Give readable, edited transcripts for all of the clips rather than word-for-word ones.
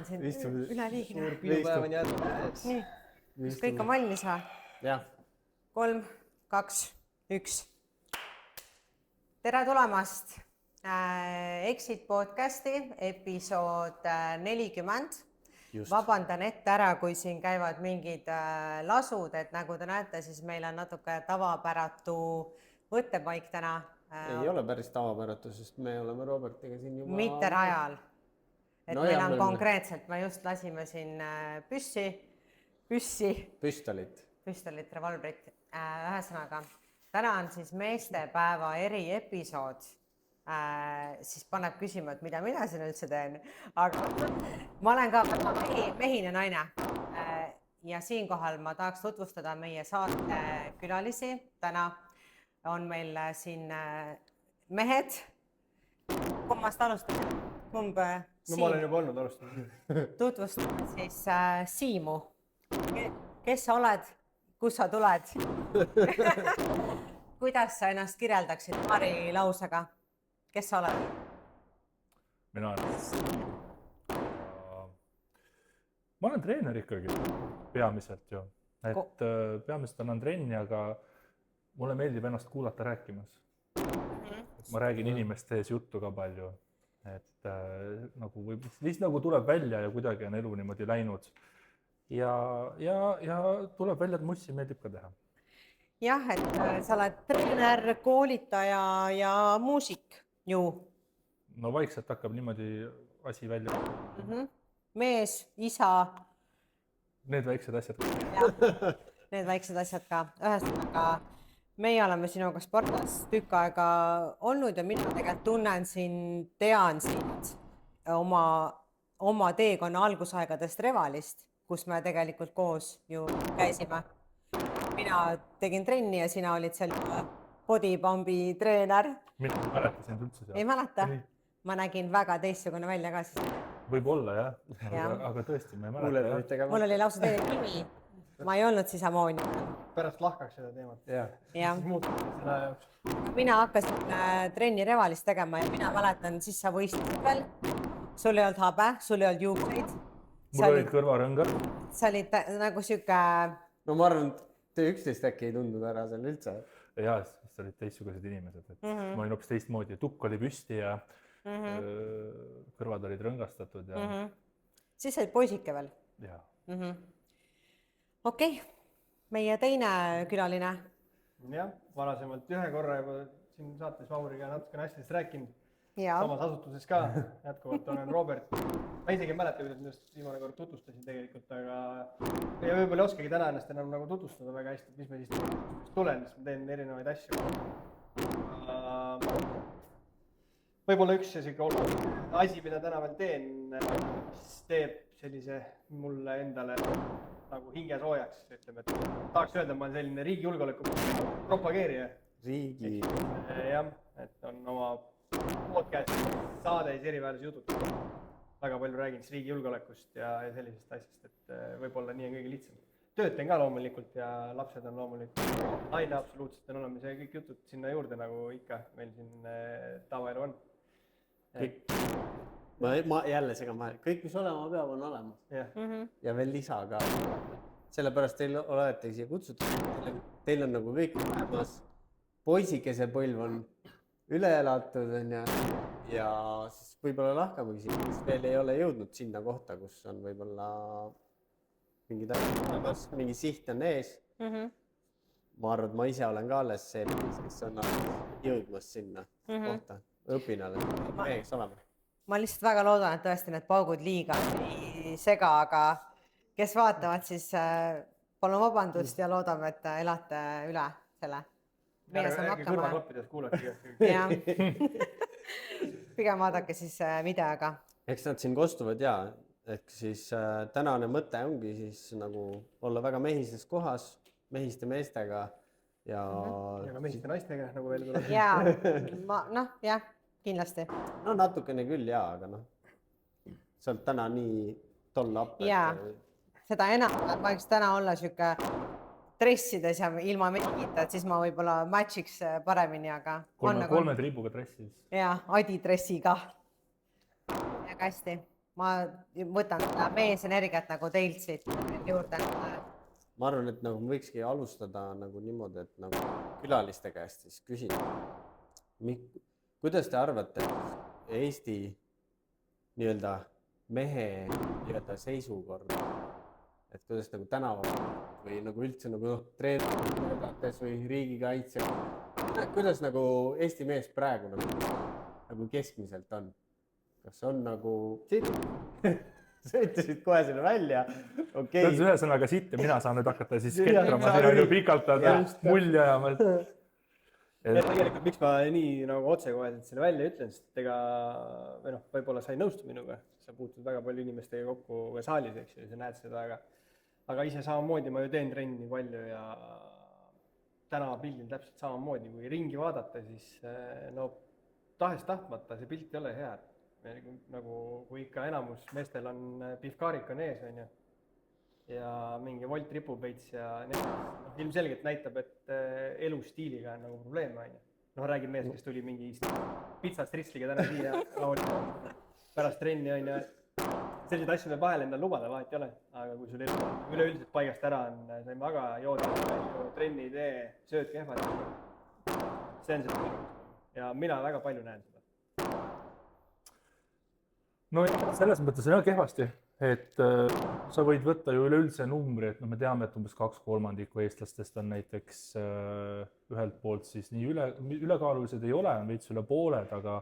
siin üleliigina. Suur pidupäev on jätnud. Nii, kas kõik on valmis või? Jah. 3, 2, 1. Tere tulemast Exit podcasti episood 40. Just. Vabandan ette ära, kui siin käivad mingid lasud, et nagu te näete, siis meil on natuke tavapäratu võttepaik täna. Ei ole päris tavapäratu, sest me oleme Robertiga siin juba... Mitte rajal. Et No meil jah, on meil- konkreetselt, me just lasime siin püstolit, revolvrit. Ühesõnaga, täna on siis meestepäeva eriepisood. Siis paneb küsima, et mida mina siin üldse teen. Aga ma olen ka mehine naine. Ja siinkohal ma tahaks tutvustada meie saate külalisi. Täna on meil siin mehed. Kummast alustada? Kumb No ma olen juba olnud alustanud. tutvustame siis Siimu. Kes sa oled? Kus sa tuled? Kuidas sa ennast kirjeldaksid paari lausega? Kes sa oled? Mina olen. Ma olen treener ikkagi, peamiselt ju. Et peamiselt annan trenni, aga mulle meeldib ennast kuulata rääkimas. Ma räägin inimeste ees juttu ka palju. Et nagu lihtsalt nagu tuleb välja ja kuidagi on elu niimoodi läinud. Ja tuleb välja, et mussi meeldib ka teha. Jah, et sa oled treener, koolitaja ja muusik ju. No vaikselt hakkab niimoodi asi välja. Mees, isa, Need väiksed asjad. need väiksed asjad ka. Ühesõnaga, meie oleme sinuga sportlas tükk aega olnud ja mina tegelikult tunnen sind, tean sind oma teekonna algusaegadest Revalist, kus me tegelikult koos ju käisime. Mina tegin trenni ja sina olid seal bodypumpi treener. Mina ei mäleta sind üldse seal. Ei mäleta? Ei. Ma nägin väga teistsugune välja ka siis. Võib olla jah, Jah. aga tõesti ma ei Kuule, mäleta. võite ka... Mul oli lausa teine nimi. Ma ei olnud siis Ammonia. Pärast lahkaks seda teemat. Jah. Jah. Siis muutub selle jaoks. Mina hakkasin trenni Revalist tegema ja mina mäletan, siis sa võistlesid veel. Sul ei olnud habe, sul ei olnud juukseid. Mul olid kõrvarõngad. Sa olid nagu siuke... No ma arvan, et te üksteist äkki ei tundunud ära seal üldse. Ja siis olid teistsugused inimesed. Et ma olin hoopis teistmoodi. Tukk oli püsti ja kõrvad olid rõngastatud. Ja, Siis olid poisike veel. ja. Okei, meie teine külaline. Jah, varasemalt ühe korra juba siin saates Mauriga natukene asjadest rääkinud. Ja. Samas asutuses ka. Jätkuvalt olen Robert. Ma isegi ei mäleta, kuidas minust viimane kord tutvustasin tegelikult, aga ja võib-olla ei oskagi täna ennast enam nagu tutvustada väga hästi, et mis me siis tulen, siis ma teen erinevaid asju. Võib-olla üks asi, mida täna veel teen, mis teeb sellise mulle endale nagu hinge soojaks, ütleme, et tahaks öelda, et ma olen selline riigi julgeoleku propageerija. Riigi... Jah, et on oma podcast saades eriväärse jutud. Väga palju räägin siis riigi julgeolekust ja sellisest asjast, et võib-olla nii on kõige lihtsam. Tööten ka loomulikult ja lapsed on loomulikult. Naine absoluutselt on olemas ja kõik jutud sinna juurde, nagu ikka meil siin tavaelu on. Ma jälle segan vahel. Kõik, mis olema peab, on olemas. Ja veel lisa ka. Sellepärast teil olete siia kutsutud. Teil on nagu kõik olemas. Poisikese põlv on üle elatud ja siis võib-olla lahkamegi siin, kes veel ei ole jõudnud sinna kohta, kus on võib-olla mingid asjad olemas, mingi siht on ees. Ma arvan, et ma ise olen ka alles see, kes on jõudmas sinna kohta. Õpin alles, meheks olema. Ma lihtsalt väga loodan, et tõesti need paugud liiga ei sega, aga kes vaatavad, siis palun vabandust ja loodame, et elate üle selle. Meie saame hakkama. Kõrvaklappides kuulati. Jah. Pigem vaadake siis videoga. Eks nad siin kostuvad ja, ehk siis tänane mõte ongi siis nagu olla väga mehises kohas, mehiste meestega ja... Ja ka mehiste naistega, nagu veel tuleb. Jaa, jah, kindlasti. No natukene küll jaa, aga sa oled täna nii tolle appi. Jaa, seda enam, ma võiks täna olla siuke dressides ja ilma mingita, et siis ma võib-olla matchiks paremini, aga... Kolme triibuga dressis. Jaa, Adi dressiga. Väga hästi. ma võtan seda meesenergiat nagu teilt siit juurde. ma arvan, et nagu võikski alustada nagu niimoodi, et nagu külaliste käest siis küsida. Kuidas te arvate, et Eesti nii-öelda mehe nii-öelda seisukord, et kuidas nagu tänaval või nagu üldse nagu treenerites või riigikaitse, kuidas nagu Eesti mees praegu nagu keskmiselt on? Kas on nagu sa ütlesid kohe selle välja, okei. See on ühesõnaga sitt ja mina saan nüüd hakata siis ketrama, siin on ju pikalt mulje ajama. Tegelikult miks ma nii nagu otsekoheselt selle välja ütlen, sest ega või noh, võib-olla sa ei nõustu minuga, sa puutud väga palju inimestega kokku ka saalis, eks ju, sa näed seda, aga ise samamoodi ma ju teen trenni palju ja tänavapildil täpselt samamoodi, kui ringi vaadata, siis no tahes-tahtmata see pilt ei ole hea. Nagu kui ikka enamus meestel on pihvkaarik on ees, on ju, ja mingi volt ripub veits ja ilmselgelt näitab, et elustiiliga on nagu probleem, on ju. Noh, räägib mees, kes tuli mingi pitsastritsliga täna siia pärast trenni, on ju. Sellised asju me vahel endal lubada, vahet ei ole, aga kui sul üleüldiselt paigast ära on, sa ei maga, jood, trenni ei tee, sööd kehvad, see on see ja mina väga palju näen seda. No selles mõttes on kehvasti, et sa võid võtta ju üleüldse numbri, et me teame, et umbes 2/3 eestlastest on näiteks ühelt poolt siis nii ülekaalulised ei ole, on veits üle pooled, aga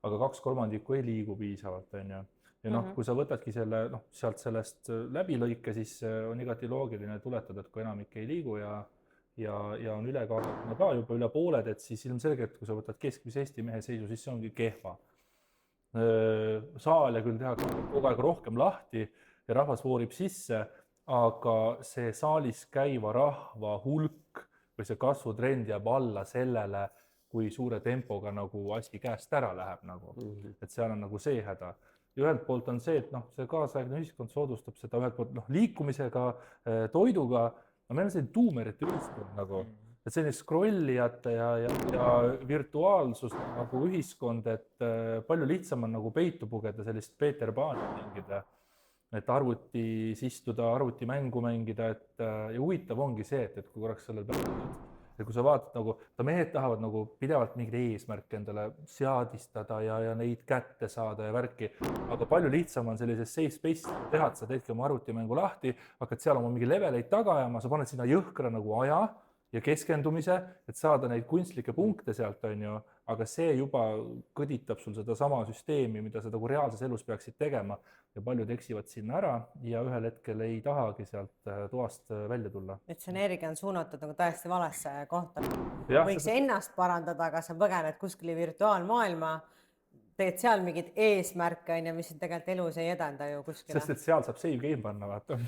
2/3 ei liigu piisavalt, on ju. Ja kui sa võtadki selle, sealt sellest läbilõike, siis on igati loogiline tuletada, et kui enamik ei liigu ja on ülekaaluline ka juba üle pooled, et siis ilmselgelt, kui sa võtad keskmise Eesti mehe seisu, siis see ongi kehva. Saale küll tehakse kogu aeg rohkem lahti ja rahvas voorib sisse, aga see saalis käiva rahva hulk või see kasvutrend jääb alla sellele, kui suure tempoga nagu asi käest ära läheb nagu. Et seal on nagu see häda. Ja ühelt poolt on see, et see kaasaegne ühiskond soodustab seda ühelt poolt liikumisega, toiduga, meil on selline tuumerite ühiskond nagu, et selline scrollijate ja virtuaalsus nagu ühiskond, et palju lihtsam on nagu peitu pugeda sellist Peeter Paani mängida, et arvutis istuda, arvutimängu mängida, et ja huvitav ongi see, et kui korraks sellel peavad, et kui sa vaatad nagu, mehed tahavad nagu pidevalt mingeid eesmärke endale seadistada ja neid kätte saada ja värki, aga palju lihtsam on sellises safe space teha, et sa teedki oma arvutimängu lahti, hakkad seal oma mingi leveleid taga ajama, sa paned sinna jõhkra nagu aja ja keskendumise, et saada neid kunstlikke punkte sealt, on ju, aga see juba kõditab sul seda sama süsteemi, mida sa nagu reaalses elus peaksid tegema ja paljud eksivad sinna ära ja ühel hetkel ei tahagi sealt toast välja tulla. Et see energia on suunatud nagu täiesti valesse kohta. Ja, võiks ennast parandada, aga sa põgened kuskile virtuaalmaailma, teed seal mingid eesmärke, mis tegelikult elus ei edenda ju kuskile. Sest et seal saab save game panna, vaata.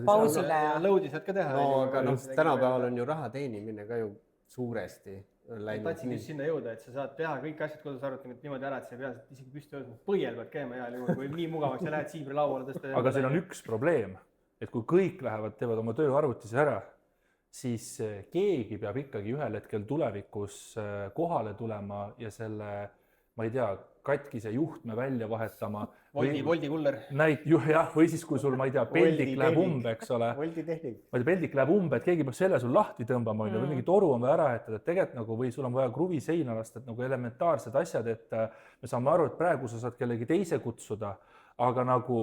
Pausile ja lõudi saad ka teha. No aga tänapäeval on ju raha teenimine ka ju suuresti läinud. Tahtsin just sinna jõuda, et sa saad teha kõik asjad kodus arvutamine niimoodi ära, et sa ei pea isegi püsti tõusma. Põiel pead käima heal juhul, kui nii mugavaks sa lähed siibri lauale tõsta. Aga siin on üks probleem, et kui kõik teevad oma töö arvutis ära, siis keegi peab ikkagi ühel hetkel tulevikus kohale tulema ja selle, ma ei tea, katkise juhtme välja vahetama. Voldi kuller. Või siis, kui sul, ma ei tea, peldik läheb umbe, eks ole. Voldi tehnik. Ma ei tea, peldik läheb umbe, et keegi peab selle sul lahti tõmbama, või mingi toru on vaja ära jätada, et tegelikult nagu, või sul on vaja kruvi seina lasta, et nagu elementaarsed asjad, et me saame aru, et praegu sa saad kellegi teise kutsuda, aga nagu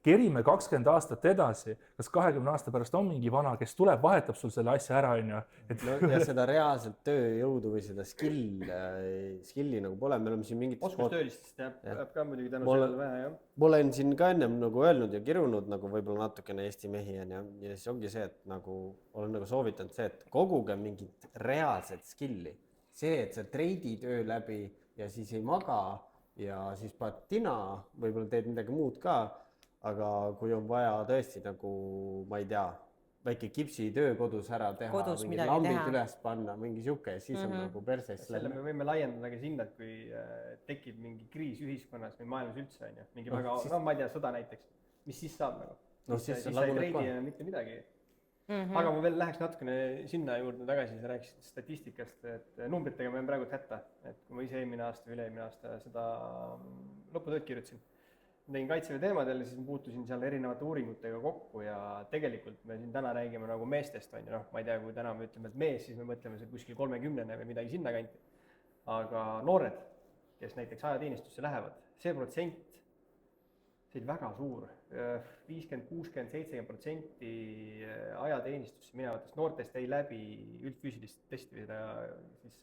kerime 20 aastat edasi, kas 20 aasta pärast on mingi vana, kes tuleb, vahetab sul selle asja ära, on ju. Ja seda reaalselt tööjõudu või seda skilli nagu pole, me oleme siin mingit oskustöölistest jääb ka muidugi tänu sellele vähe, jah. Ma olen siin ka ennem nagu öelnud ja kirunud nagu võib-olla natukene Eesti mehi ja siis ongi see, et nagu olen nagu soovitanud see, et koguge mingit reaalset skilli. See, et sa treidid öö läbi ja siis ei maga ja siis paned tina, võib-olla teed midagi muud ka. Aga kui on vaja tõesti nagu, ma ei tea, väike kipsitöö kodus ära teha, mingi lambid üles panna, mingi siuke, siis on nagu perses. Selle me võime laiendada ka sinna, et kui tekib mingi kriis ühiskonnas või maailmas üldse, on ju, mingi väga, ma ei tea, sõda näiteks, mis siis saab nagu? Siis sa ei treidi enam mitte midagi. Aga ma veel läheks natukene sinna juurde tagasi, sa rääkisid statistikast, et numbritega me praegu hätta, et kui ma ise eelmine aasta või üle-eelmine aasta seda lõputööd kirjutasin. tegin Kaitseväe teemadel, siis puutusin seal erinevate uuringutega kokku ja tegelikult me siin täna räägime nagu meestest, on ju, noh, ma ei tea, kui täna me ütleme, et mees, siis me mõtleme see kuskil 30-ne või midagi sinna kanti. Aga noored, kes näiteks ajateenistusse lähevad, see protsent, see on väga suur, 50, 60, 70% ajateenistusse minevatest noortest ei läbi üldfüüsilist testi või siis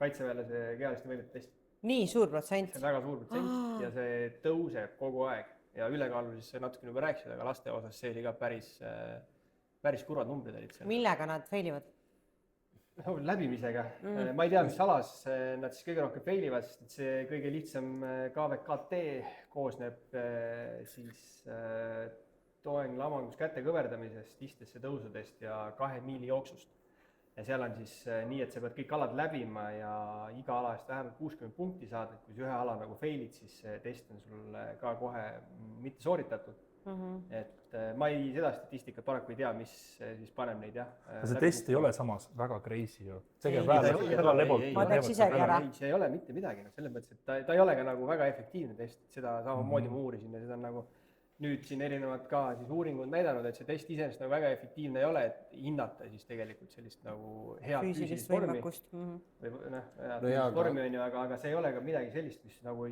kaitseväelase kehaliste võimete testi. Nii suur protsent? See on väga suur protsent ja see tõuseb kogu aeg ja ülekaalulises natuke juba rääkisid, aga laste osas see oli ka päris kurvad numbrid olid seal. Millega nad failivad? Läbimisega. Ma ei tea, mis alas nad siis kõige rohkem failivad, sest see kõige lihtsam KVKT koosneb siis toeng lamangus käte kõverdamisest, istesse tõusudest ja 2 miili jooksust. Ja seal on siis nii, et sa pead kõik alad läbima ja iga ala eest vähemalt 60 punkti saad, et kui sa ühe ala nagu failid, siis see test on sul ka kohe mitte sooritatud. Et ma seda statistikat paraku ei tea, mis siis paneb neid jah. See test ei ole samas väga crazy ju. Ma teeks isegi ära. See ei ole mitte midagi, selles mõttes, et ta ei ole ka nagu väga efektiivne test, seda samamoodi ma uurisin ja seda on nagu nüüd siin erinevad ka siis uuringud näidanud, et see test iseenesest nagu väga efektiivne ei ole, et hinnata siis tegelikult sellist nagu head füüsilist vormi. Vormi on ju, aga see ei ole ka midagi sellist, mis nagu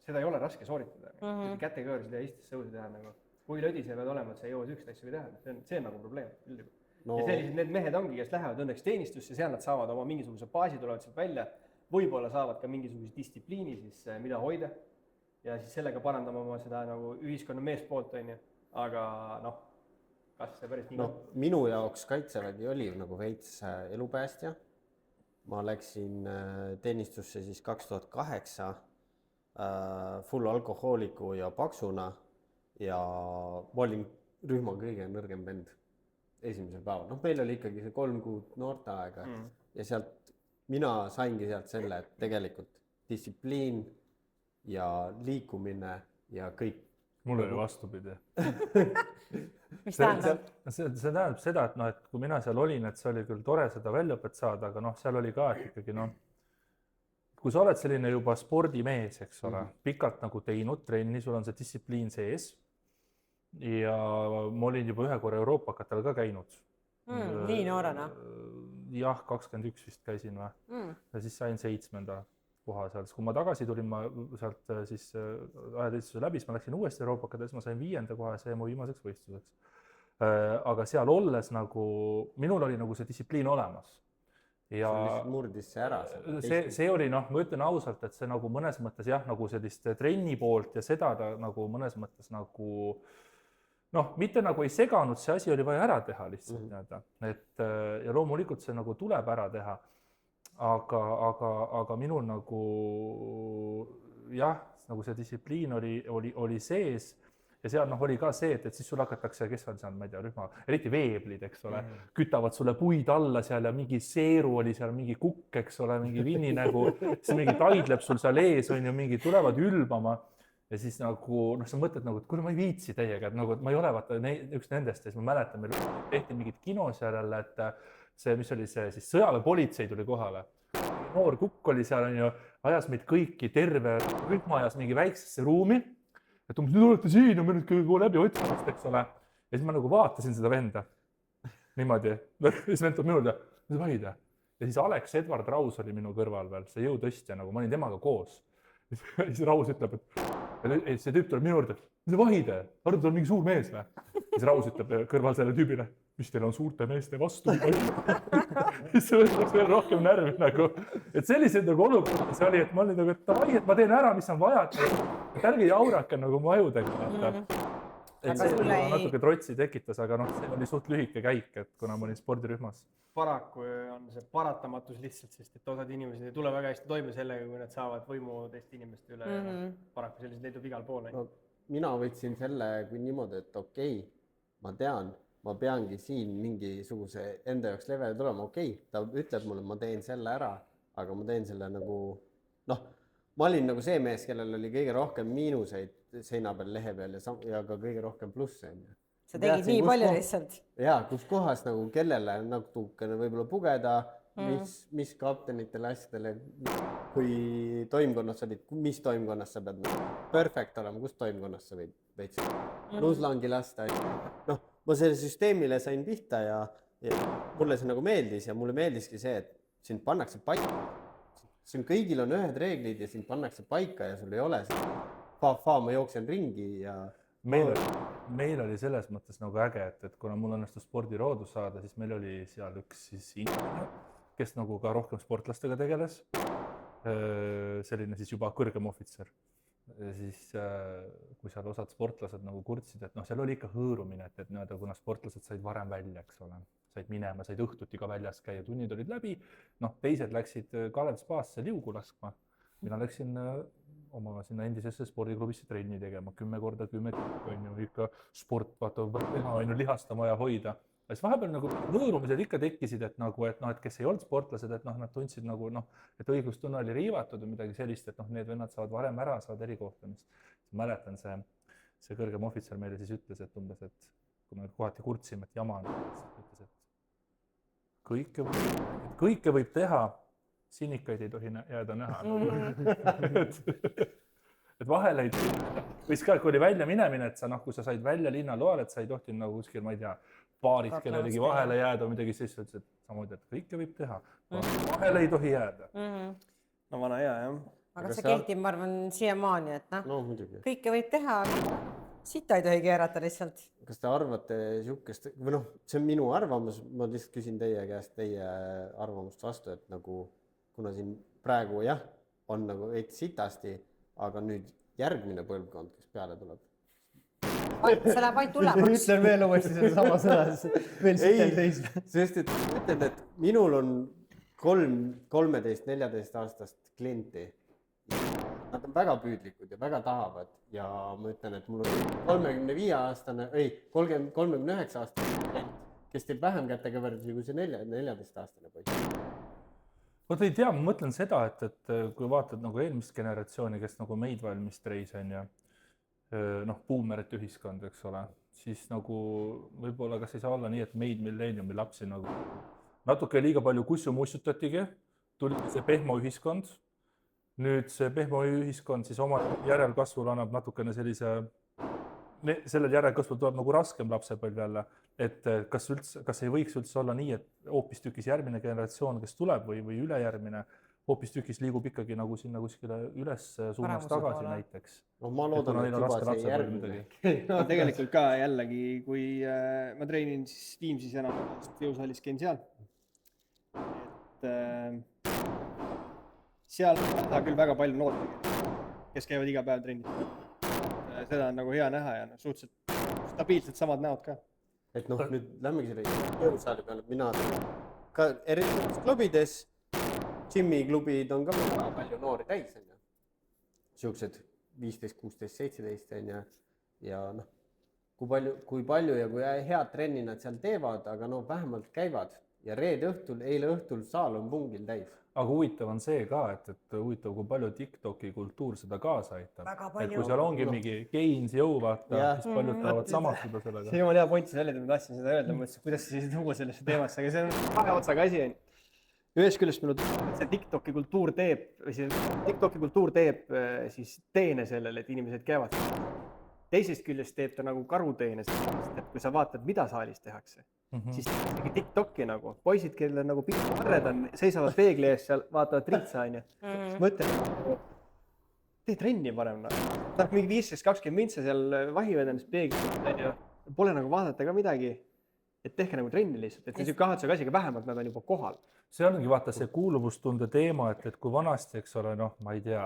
seda ei ole raske sooritada. Kätekõversid ja istes sõusi teha nagu. Kui lödi see pead olema, et sa ei jõua sükst asju teha. See on nagu probleem. Ja sellised need mehed ongi, kes lähevad õnneks teenistusse, seal nad saavad oma mingisuguse baasi, tulevad sealt välja, võib-olla saavad ka mingisuguse distsipliini siis, mida hoida. Ja siis sellega parandama oma seda nagu ühiskonna meespoolt, on ju. Aga noh, kas see päris nii? Minu jaoks Kaitsevägi oli nagu veits elupäästja. Ma läksin teenistusse siis 2008 full alkohooliku ja paksuna ja ma olin rühma kõige nõrgem vend esimesel päeval. Meil oli ikkagi see 3 kuud noorteaega ja sealt mina saingi sealt selle, et tegelikult distsipliin ja liikumine ja kõik. Mul oli vastupidi. Mis tähendab? See tähendab seda, et kui mina seal olin, et see oli küll tore seda väljaõpet saada, aga seal oli ka, et ikkagi kui sa oled selline juba spordimees, eks ole, pikalt nagu teinud trenni, sul on see distsipliin sees ja ma olin juba ühe korra Euroopakatel ka käinud. Nii noorena? Jah, 21 vist käisin või ja siis sain 7. koha seal. Kui ma tagasi tulin, ma sealt siis ajateenistuse läbi, siis ma läksin uuesti Euroopakatel, ma sain 5. koha ja see mu viimaseks võistluseks. Aga seal olles nagu, minul oli nagu see distsipliin olemas. Ja murdis see ära. See oli, ma ütlen ausalt, et see nagu mõnes mõttes jah, nagu sellist trenni poolt ja seda ta nagu mõnes mõttes nagu mitte nagu ei seganud, see asi oli vaja ära teha lihtsalt. Ja loomulikult see nagu tuleb ära teha. Aga minul nagu jah, nagu see distsipliin oli sees ja seal oli ka see, et siis sul hakatakse, kes on seal, ma ei tea, rühma, eriti veeblid, eks ole, kütavad sulle puid alla seal ja mingi seeru oli seal, mingi kukk, eks ole, mingi vinninägu, siis mingi taidleb sul seal ees, on ju, mingi tulevad ülbama ja siis nagu, sa mõtled nagu, et kuule, ma ei viitsi teiega, et nagu, et ma ei ole vaata üks nendest ja siis ma mäletan, meil tehti mingit kino seal jälle, et see, mis oli see, siis sõjaväepolitsei tuli kohale. Noor kukk oli seal, on ju, ajas meid kõiki, terve rühma ajas mingi väiksesse ruumi, et nüüd olete siin ja me nüüd kõige läbi otsimast, eks ole. Ja siis ma nagu vaatasin seda venda niimoodi. Ja siis vend tuleb minule, mis vaide. Ja siis Alex Edward Raus oli minu kõrval veel, see jõutõstja, nagu ma olin temaga koos. Ja siis Raus ütleb, et see tüüp tuleb minu juurde, mis vaide, arvad, on mingi suur mees või? Ja siis Raus ütleb kõrval selle tüübile, mis teil on suurte meeste vastu? Siis see võtaks veel rohkem närvi nagu. Et sellised nagu olukord, see oli, et ma olin nagu, et ma teen ära, mis on vaja, et ärge jaurake nagu mu ajudega. Et see natuke trotsi tekitas, aga see oli suht lühike käik, et kuna ma olin spordirühmas. Paraku on see paratamatus lihtsalt, sest et osad inimesed ei tule väga hästi toime sellega, kui nad saavad võimu teiste inimeste üle. Paraku sellised leidub igal pool. Mina võtsin selle kui niimoodi, et okei, ma tean, ma peangi siin mingisuguse enda jaoks level tulema. Okei, ta ütleb mulle, ma teen selle ära, aga ma teen selle nagu, ma olin nagu see mees, kellel oli kõige rohkem miinuseid seina peal, lehe peal ja ka kõige rohkem plusse. Sa tegid nii palju lihtsalt. Jaa, kus kohas nagu kellele natukene võib-olla pugeda, mis kaptenitele asjadele kui toimkonnas olid, mis toimkonnas sa pead perfect olema, kus toimkonnas sa võid veits nuslangi lasta. Noh, ma selle süsteemile sain pihta ja mulle see nagu meeldis ja mulle meeldiski see, et sind pannakse paika. Siin kõigil on ühed reeglid ja sind pannakse paika ja sul ei ole see ma jooksen ringi ja meil oli selles mõttes nagu äge, et kuna mul õnnestus spordiroodus saada, siis meil oli seal üks siis inimene, kes nagu ka rohkem sportlastega tegeles. Selline siis juba kõrgem ohvitser. Siis kui seal osad sportlased nagu kurtsid, et seal oli ikka hõõrumine, et kuna sportlased said varem välja, eks ole, said minema, said õhtuti ka väljas käia, tunnid olid läbi, teised läksid Kalev Spaasse liugu laskma. Mina läksin oma sinna endisesse spordiklubisse trenni tegema 10 korda 10 on ju ikka sport, vaata, on ju lihastama ja hoida. Siis vahepeal nagu hõõrumised ikka tekkisid, et kes ei olnud sportlased, et nad tundsid nagu, et õiglustunne oli riivatud või midagi sellist, et need vennad saavad varem ära, saavad erikohtlemist. Mäletan, see kõrgem ohvitser meile siis ütles, et umbes, et kui me kohati kurtsime, et jama on, ütles, et kõike võib teha, sinikaid ei tohi jääda näha. Et vahel ei või ka, kui oli välja minemine, et kui sa said välja linnaloal, et sa ei tohtinud nagu kuskil, ma ei tea, baaris kellelegi vahele jääda või midagi siis, et samamoodi, et kõike võib teha. Vahele ei tohi jääda. No vana hea, jah. Aga see kehtib, ma arvan, siiamaani, et kõike võib teha, sita ei tohi keerata lihtsalt. Kas te arvate siukest, või see on minu arvamus, ma lihtsalt küsin teie käest teie arvamust vastu, et nagu kuna siin praegu jah, on nagu veits sitasti, aga nüüd järgmine põlvkond, kes peale tuleb. See läheb ainult tulemaks. Ütlen veel uuesti selle sama sõna, veel sitel teis. Sest et ütlen, et minul on 13-14 aastast klienti. Nad on väga püüdlikud ja väga tahavad ja ma ütlen, et mul on 39 aastane klient, kes teeb vähem kätekõverdusi kui see 14-aastane poiss. Vot ei tea, ma mõtlen seda, et kui vaatad nagu eelmist generatsiooni, kes nagu meid valmis treis on ja buumerite ühiskond, eks ole, siis nagu võib-olla kas ei saa olla nii, et meid milleeniumi lapsi nagu natuke liiga palju kussu-mussutatigi, tuli see pehmo ühiskond. Nüüd see pehmo ühiskond siis oma järelkasvul annab natukene sellel järelkasvul tuleb nagu raskem lapsepõlv jälle, et kas ei võiks üldse olla nii, et hoopis tükis järgmine generatsioon, kes tuleb või ülejärgmine, hoopis tükis liigub ikkagi nagu sinna kuskile üles suunas tagasi näiteks. No ma loodan, et juba see järgmine. No tegelikult ka jällegi, kui ma treinin siis Viimsis enam jõusalis käin seal. Et seal on küll väga palju noortega, kes käivad iga päev trennis. Seda on nagu hea näha ja suhteliselt stabiilselt samad näod ka. Et nüüd lämmegi selle jõusaali peale, mina ka erinevates klubides, Jimmy-klubid on ka väga palju noori täis, on ju. Siuksed 15, 16, 17 on ja kui palju ja kui head trenni nad seal teevad, aga vähemalt käivad ja eile õhtul saal on pungil täis. Aga huvitav on see ka, et huvitav, kui palju TikToki kultuur seda kaasa aitab. Et kui seal ongi mingi Gains jõu vaata, siis paljud tahavad samastuda sellega. See on hea point selle, et ma tahtsin seda öelda, mõtlesin, kuidas sa siis tuua sellesse teemasse, aga see on kahe otsaga asi. Ühest küljest minu see TikToki kultuur teeb siis teene sellele, et inimesed käivad. Teisest küljest teeb ta nagu karuteene sellest, et kui sa vaatad, mida saalis tehakse, siis tegi TikToki nagu. Poisid, kellel nagu pikad arred on, seisavad peegli ees seal, vaatavad ritsa, on ju. Mõtlen, tee trenni parem. Mingi 15-20 mintse seal vahivad ennast peegli, pole nagu vaadata ka midagi, et tehke nagu trenni lihtsalt. Et see on kahatusega asi, aga vähemalt nad on juba kohal. See ongi vaata see kuuluvustunde teema, et kui vanasti, eks ole, ma ei tea,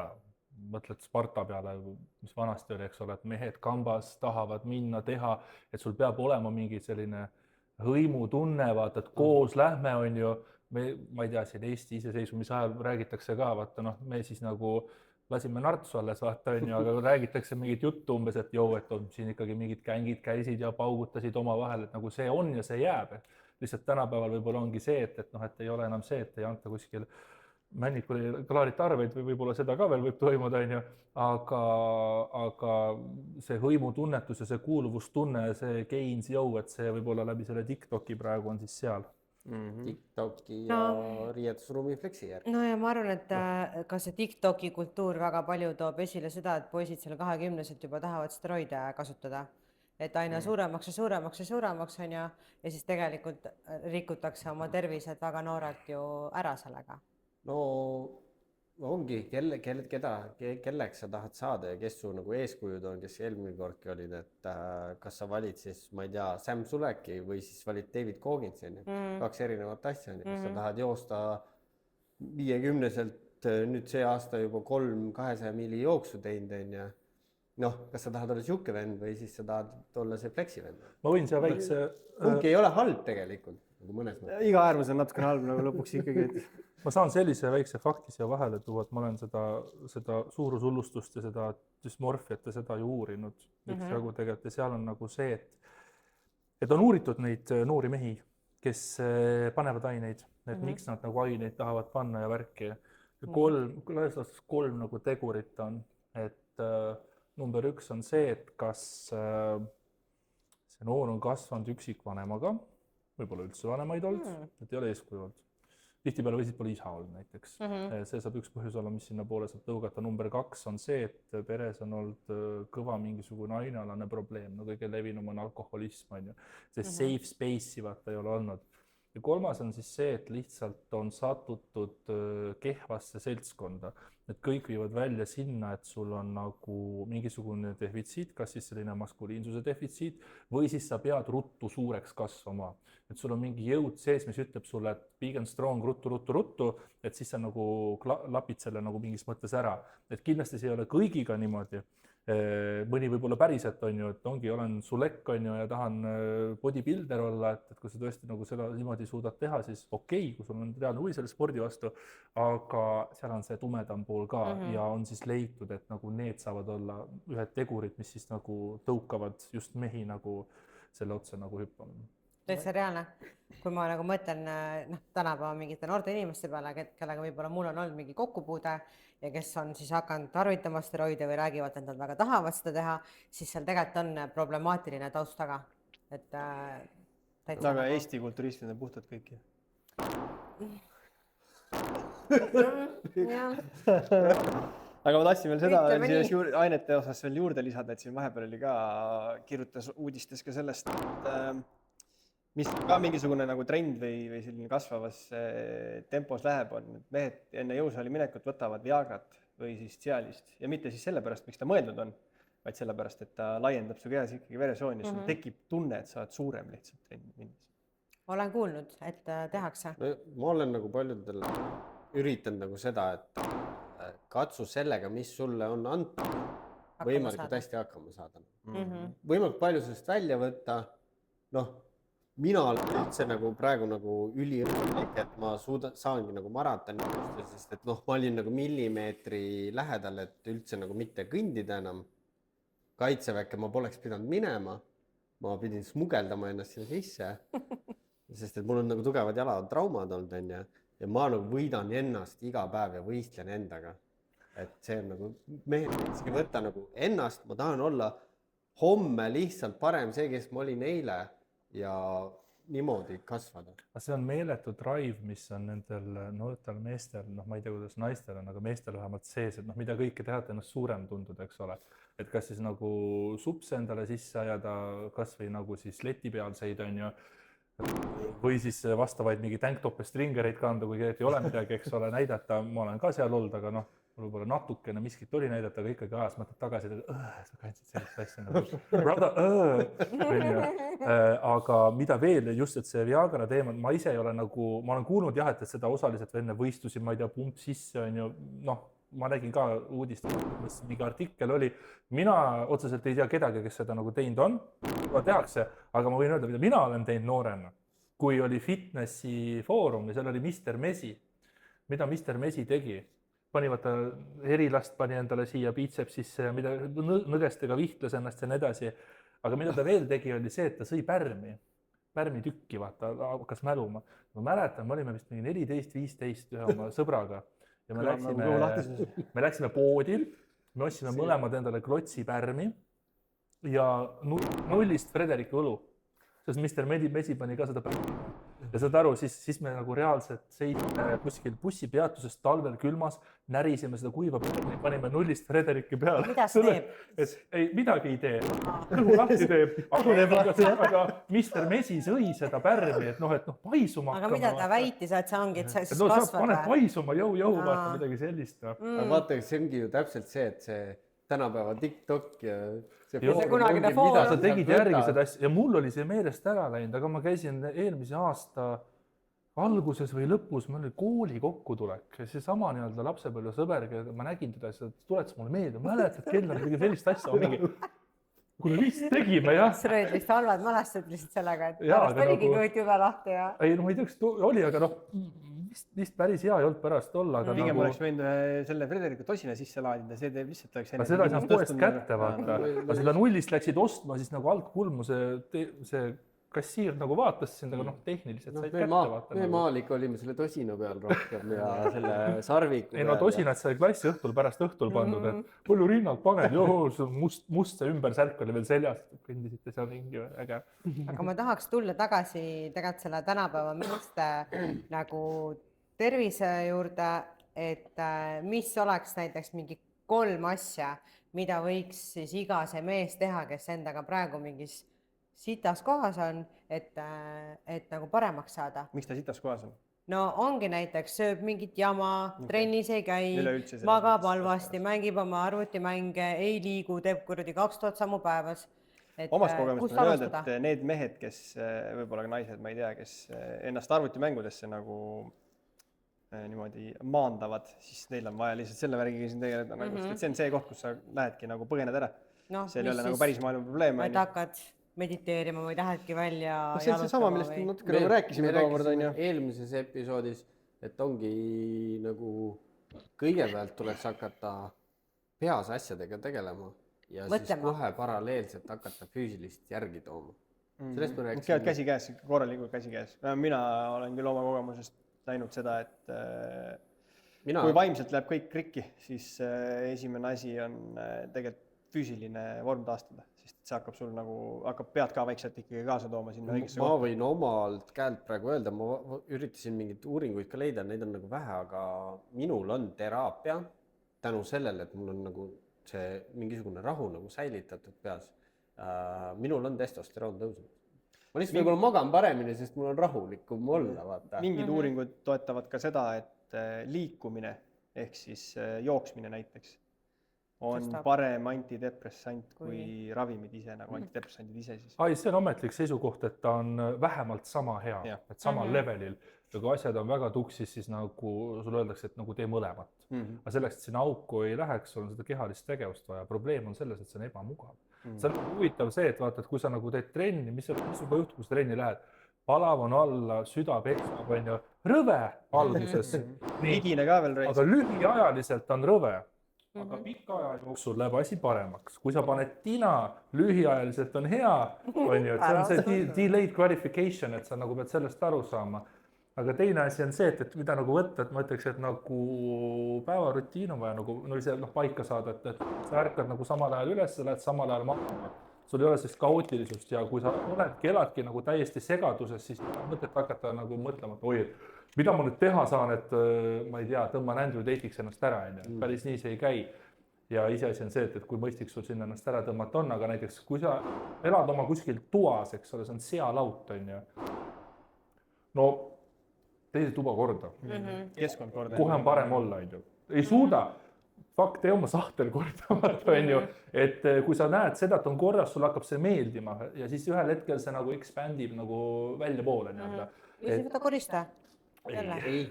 mõtled Sparta peale, mis vanasti oli, eks ole, et mehed kambas tahavad minna teha, et sul peab olema mingi selline hõimutunne, vaata, et koos lähme on ju, ma ei tea, siin Eesti iseseisvumise ajal räägitakse ka, vaata, me siis nagu lasime nartsu alles, vaata, on ju, aga räägitakse mingit juttu umbes, et et on siin ikkagi mingid gängid käisid ja paugutasid oma vahel, et nagu see on ja see jääb. Lihtsalt tänapäeval võib-olla ongi see, et ei ole enam see, et ei anta kuskil Männikuli klaarit arveid või võib-olla seda ka veel võib toimuda, on ju, aga see hõimutunnetus ja see kuuluvustunne ja see Gains jõu, et see võib-olla läbi selle TikToki praegu on siis seal. TikToki ja riietusruumi fleksi järgi. no ja ma arvan, et ka see TikToki kultuur väga palju toob esile seda, et poisid seal 20-selt juba tahavad steroide kasutada. Et aina suuremaks ja suuremaks ja suuremaks on ja siis tegelikult rikutakse oma tervised väga noorelt ju ära sellega. No ongi, kelleks sa tahad saada ja kes su nagu eeskujud on, kes eelmine kordki olid, et kas sa valid siis, ma ei tea, Sam Suleki või siis valid David Cogginsoni, 2 erinevat asja on. Kas sa tahad joosta 50-selt, nüüd see aasta juba 3 200 miili jooksu teinud on ja noh, kas sa tahad olla siuke vend või siis sa tahad olla see fleksi vend? ma võin siia väikse... Kumbki ei ole halb tegelikult, nagu mõnes mõttes. Iga äärmus on natukene halb nagu lõpuks ikkagi, et... Ma saan sellise väikse fakti siia vahele tuua, et ma olen seda suurusullustust ja seda dysmorfiat ja seda ju uurinud üksjagu tegelikult ja seal on nagu see, et on uuritud neid noori mehi, kes panevad aineid, et miks nad nagu aineid tahavad panna ja värki. 3 nagu tegurit on, et number 1 on see, et kas see noor on kasvanud üksikvanemaga, võib-olla üldse vanemaid olnud, et ei ole eeskuju olnud. Tihtipeale või siis pole isa olnud näiteks. See saab üks põhjus olla, mis sinna poole saab tõugata. Number 2 on see, et peres on olnud kõva mingisugune ainealane probleem, no kõige levinum on alkoholism, on ju. See safe space'i vaata ei ole olnud. Ja 3 on siis see, et lihtsalt on satutud kehvasse seltskonda, et kõik viivad välja sinna, et sul on nagu mingisugune defitsiit, kas siis selline maskuliinsuse defitsiit või siis sa pead ruttu suureks kasvama. Et sul on mingi jõud sees, mis ütleb sulle, et big and strong, ruttu, et siis sa nagu lapid selle nagu mingis mõttes ära. Et kindlasti see ei ole kõigiga niimoodi. Mõni võib-olla päriselt on ju, et ongi, olen sulek on ju ja tahan bodybuilder olla, et kui sa tõesti nagu seda niimoodi suudad teha, siis okei, kui sul on reaalne huvi selle spordi vastu, aga seal on see tumedam pool ka ja on siis leitud, et nagu need saavad olla ühed tegurid, mis siis nagu tõukavad just mehi nagu selle otsa nagu hüppama. Täitsa reaalne. Kui ma nagu mõtlen tänapäeva mingite noorte inimeste peale, kellega võib-olla mul on olnud mingi kokkupuude ja kes on siis hakanud tarvitama steroide või räägivad, et nad väga tahavad seda teha, siis seal tegelikult on problemaatiline taust taga. Et aga Eesti kulturistid on puhtad kõik ju. Aga ma tahtsin veel seda ainete osas veel juurde lisada, et siin vahepeal oli ka, kirjutas uudistes ka sellest, et mis ka mingisugune nagu trend või selline kasvavas tempos läheb on, et mehed enne jõusaali minekut võtavad Viagrat või siis Cialist ja mitte siis sellepärast, miks ta mõeldud on, vaid sellepärast, et ta laiendab su kehas ikkagi veresooni ja sul tekib tunne, et sa oled suurem lihtsalt trenni minnes. Olen kuulnud, et tehakse. Ma olen nagu paljudel üritanud nagu seda, et katsu sellega, mis sulle on antud, võimalikult hästi hakkama saada. Võimalikult palju sellest välja võtta, mina olen üldse nagu praegu nagu ülirõõmlik, et ma saangi nagu maratoni, sest et ma olin nagu millimeetri lähedal, et üldse nagu mitte kõndida enam. Kaitseväkke ma poleks pidanud minema, ma pidin smugeldama ennast sinna sisse, sest et mul on nagu tugevad jalatraumad olnud ja ma nagu võidan ennast iga päev ja võistlen endaga. Et see on nagu, mehed võtski võtta nagu ennast, ma tahan olla homme lihtsalt parem see, kes ma olin eile ja niimoodi kasvada. See on meeletu drive, mis on nendel noortel meestel, ma ei tea, kuidas naistel on, aga meestel vähemalt sees, et mida kõike teha, et ennast suurem tunduda, eks ole. Et kas siis nagu sups endale sisse ajada, kas või nagu siis leti pealseid on ju, või siis vastavaid mingi tanktoppe stringereid kanda, kui ei ole midagi, eks ole, näidata. Ma olen ka seal olnud, aga võib-olla natukene miskit oli näidata, aga ikkagi ajas mõtled tagasi, et sa kandsid sellist asja nagu aga mida veel just, et see Viagra teema, ma ise ei ole nagu, ma olen kuulnud jah, et seda osaliselt enne võistlusi, ma ei tea, pump sisse on ju, ma nägin ka uudist, mingi artikkel oli, mina otseselt ei tea kedagi, kes seda nagu teinud on, tehakse, aga ma võin öelda, mida mina olen teinud noorena, kui oli fitnessi foorum ja seal oli Mr. Mesi, mida Mr. Mesi tegi, pani vaata erilast, pani endale siia biitsepsisse ja mida nõgestega vihtles ennast ja nii edasi, aga mida ta veel tegi, oli see, et ta sõi pärmi tükki, vaata, hakkas mäluma. Ma mäletan, me olime vist 14-15 ühe oma sõbraga ja me läksime poodil, me ostsime mõlemad endale klotsi pärmi ja nullist Frederiki õlu. sest Mr. Mesi pani ka seda päeva. Ja saad aru, siis me nagu reaalselt seitsime kuskil bussipeatusest talvel külmas, närisime seda kuiva pärmi, panime nullist Frederiki peale. Mida see teeb? Et ei, midagi ei tee. Kõhu lahti teeb. Aga Mr. Mesi sõi seda pärmi, et paisuma aga mida ta väitis, et see ongi, et sa siis kasvad? kasvad Paned paisuma, jõu, vaata midagi sellist. Aga vaata, see ongi ju täpselt see, et see tänapäeva TikTok ja see kunagine foon. Sa tegid järgi seda asja ja mul oli see meelest ära läinud, aga ma käisin eelmise aasta alguses või lõpus, mul oli kooli kokkutulek ja seesama nii-öelda lapsepõlve sõber, ma nägin teda, siis tuletas mulle meelde, mäletad, kellel tegi sellist asja, mingi kuule, vist tegime, jah. Sul olid vist halvad mälestused lihtsalt sellega, et pärast oligi kõht jube lahti ja... Ei, ma ei tea, kas oli, aga vist päris hea ei olnud pärast olla. Pigem oleks võinud selle Frederiku tosina sisse laadida, see teeb lihtsalt oleks... Aga seda ei saa poest kätte, vaata. Aga seda nullist läksid ostma, siis nagu altkulmu see kassiir nagu vaatas sind, aga tehniliselt said kätte vaata. Me maalik olime selle tosina peal rohkem ja selle sarviku peal. Ei tosinad sai klassi õhtul pärast õhtul pandud, et palju rinnad paned, must see ümbersärk oli veel seljas, kõndisite seal mingi äge. Aga ma tahaks tulla tagasi tegelikult selle tänapäeva meeste nagu tervise juurde, et mis oleks näiteks mingi 3 asja, mida võiks siis iga see mees teha, kes endaga praegu mingis sitas kohas on, et nagu paremaks saada. Miks ta sitas kohas on? No ongi näiteks, sööb mingit jama, trennis ei käi, magab halvasti, mängib oma arvutimänge, ei liigu, teeb kuradi 2000 sammu päevas. Omast kogemust on öelda, et need mehed, kes võib-olla ka naised, ma ei tea, kes ennast arvutimängudesse nagu niimoodi maandavad, siis neil on vaja lihtsalt selle värgiga siin tegeleda, et see on see koht, kus sa lähedki nagu põgened ära. See ei ole nagu päris maailma probleem. Vaid hakkad mediteerima või lähedki välja see on see sama, millest natuke nagu rääkisime tookord, on ju. Eelmises episoodis, et ongi nagu kõigepealt tuleks hakata peas asjadega tegelema ja siis kohe paralleelselt hakata füüsilist järgi tooma. Sellest me rääkisime. Käed käsi käes, korralikult käsi käes. Mina olen küll oma kogemusest näinud seda, et kui vaimselt läheb kõik krikki, siis esimene asi on tegelikult füüsiline vorm taastada, sest see hakkab sul nagu, hakkab pead ka väikselt ikkagi kaasa tooma sinna õigesse kohta. Ma võin omalt käelt praegu öelda, ma üritasin mingit uuringuid ka leida, neid on nagu vähe, aga minul on teraapia tänu sellele, et mul on nagu see mingisugune rahu nagu säilitatud peas. Minul on testosteroon tõusnud. Ma lihtsalt võib-olla magan paremini, sest mul on rahulikum olla, vaata. Mingid uuringud toetavad ka seda, et liikumine ehk siis jooksmine näiteks on parem antidepressant kui ravimid ise, nagu antidepressandid ise siis. See on ametlik seisukoht, et ta on vähemalt sama hea, et samal levelil. Ja kui asjad on väga tuksis, siis nagu sulle öeldakse, et nagu tee mõlemat. Aga selleks, et sinna auku ei läheks, on seda kehalist tegevust vaja. Probleem on selles, et see on ebamugav. See on huvitav see, et vaata, et kui sa nagu teed trenni, mis juba juhtub, kui sa trenni lähed, palav on alla, süda peksab, on ju, rõve alguses. Higine ka veel reis. Aga lühiajaliselt on rõve. Aga pika aja jooksul läheb asi paremaks. Kui sa paned tina, lühiajaliselt on hea, on ju, et see on see delayed gratification, et sa nagu pead sellest aru saama. Aga teine asi on see, et mida nagu võtta, et ma ütleks, et nagu päevarutiin on vaja nagu see paika saada, et sa ärkad nagu samal ajal üles, sa lähed samal ajal magama. Sul ei ole sellist kaootilisust ja kui sa eladki nagu täiesti segaduses, siis mõtet hakata nagu mõtlema, et oi, mida ma nüüd teha saan, et ma ei tea, tõmban Andrew Tate'iks ennast ära, päris nii see ei käi. Ja iseasi on see, et kui mõistik sul sinna ennast ära tõmmata on, aga näiteks kui sa elad oma kuskil toas, eks ole, see on sealaut, on ju. No, teise tuba korda. Keskkond korda. Kohe on parem olla, on ju. Ei suuda. Fakt, tee oma sahtel kordamat, on ju. Et kui sa näed seda, et on korras, sul hakkab see meeldima ja siis ühel hetkel see nagu ekspandib nagu välja poole. Ja siis võta korista. Ei,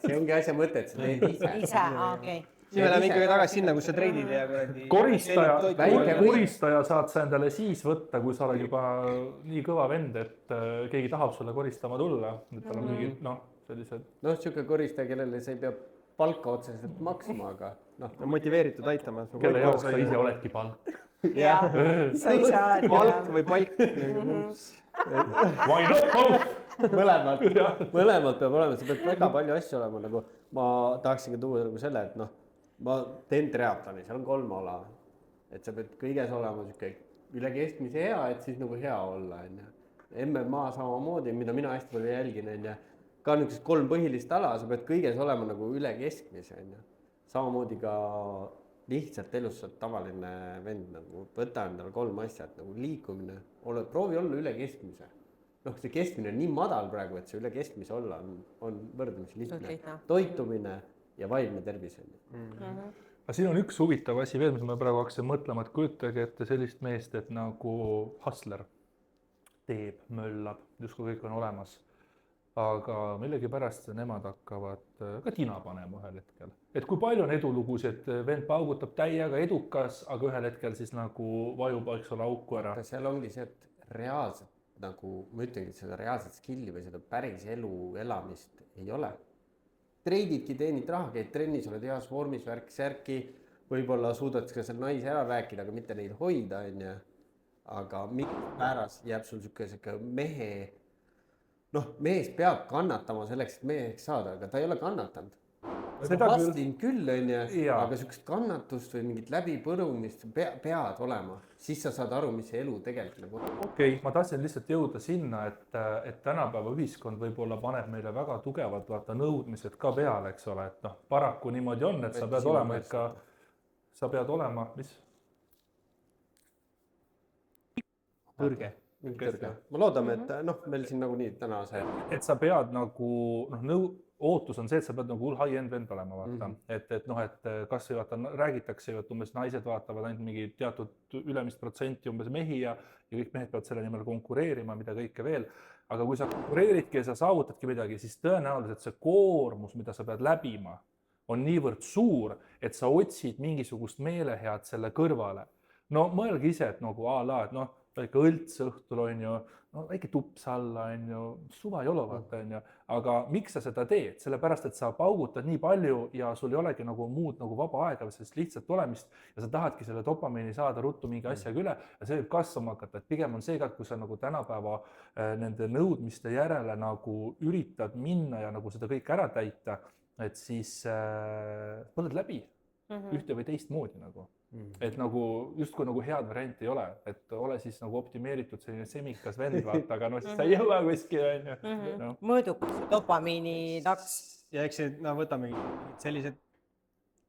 see ongi asja mõte, et sa teed ise. Ise, okei. Siis me läheme ikkagi tagasi sinna, kus sa treidid ja koristaja saad sa endale siis võtta, kui sa oled juba nii kõva vend, et keegi tahab sulle koristama tulla. Et tal on mingid, sellised... Siuke koristaja, kellele sa ei pea palka otseselt maksma, aga... Motiveeritud aitama. Kelle jaoks sa ise oledki palk. Jah, sa ise oled. Palk või palk. Why not both? Mõlemad peab olema, sa pead väga palju asju olema, nagu ma tahaksin ka tuua nagu selle, et ma teen triatloni, seal on 3 ala, et sa pead kõiges olema üle keskmise hea, et siis nagu hea olla, MMA samamoodi, mida mina hästi palju jälgin, on ju. Ka niisugused 3 põhilist ala, sa pead kõiges olema nagu üle keskmise, on ju. Samamoodi ka lihtsalt elus sa oled tavaline vend nagu, võta endale 3 asja, et nagu liikumine, proovi olla üle keskmise. Noh, see keskmine on nii madal praegu, et see üle keskmise olla on võrdlemisi lihtne. Toitumine ja vaimne tervis. Aga siin on üks huvitav asi veel, mis ma praegu hakkasin mõtlema, et kujutage ette sellist meest, et nagu hustler teeb, möllab, justkui kõik on olemas. Aga millegipärast nemad hakkavad ka tina panema ühel hetkel. Et kui palju on edulugusid, vend paugutab täiega edukas, aga ühel hetkel siis nagu vajub, eks ole, auku ära. Seal ongi see, et reaalselt nagu ma ütlengi, et seda reaalset skilli või seda päris elu elamist ei ole. Treididki, teenid raha, käid trennis, oled heas vormis, särki, võib-olla suudad ka seal naisi ära rääkida, aga mitte neid hoida, on ju. Aga määras jääb sul siuke mehe, noh, mees peab kannatama selleks, et meheks saada, aga ta ei ole kannatanud. Vastin küll, on ju, aga siukest kannatust või mingit läbipõrumist pead olema, siis sa saad aru, mis see elu tegelikult nagu on. Okei, ma tahtsin lihtsalt jõuda sinna, et tänapäeva ühiskond võib-olla paneb meile väga tugevad nõudmised ka peale, eks ole, et noh, paraku niimoodi on, et sa pead olema ikka, mis? Kõrge. Ma loodame, et noh, meil siin nagu nii täna see. Et sa pead nagu, ootus on see, et sa pead nagu high-end vend olema, vaata. Et noh, et kas või vaata, räägitakse, et umbes naised vaatavad ainult mingi teatud ülemist protsenti umbes mehi ja kõik mehed peavad selle nimel konkureerima, mida kõike veel. Aga kui sa konkureeridki ja sa saavutadki midagi, siis tõenäoliselt see koormus, mida sa pead läbima, on niivõrd suur, et sa otsid mingisugust meelehead selle kõrvale. No mõelge ise, et nagu et noh, väike õlts õhtul on ju, no väike tups alla on ju, suva ei ole vaata on ju, aga miks sa seda teed? Sellepärast, et sa paugutad nii palju ja sul ei olegi nagu muud nagu vaba aega või sellist lihtsalt olemist ja sa tahadki selle dopamiini saada ruttu mingi asjaga üle ja see võib kasvama hakata, et pigem on see ka, kui sa nagu tänapäeva nende nõudmiste järele nagu üritad minna ja nagu seda kõik ära täita, et siis põled läbi ühte või teist moodi nagu. Et nagu justkui nagu head varianti ei ole, et ole siis nagu optimeeritud selline semikas vend, vaata, aga no siis sa ei jõua kuskil, on ju. Mõõdukas dopamiini taks. Ja eks see, võtamegi sellised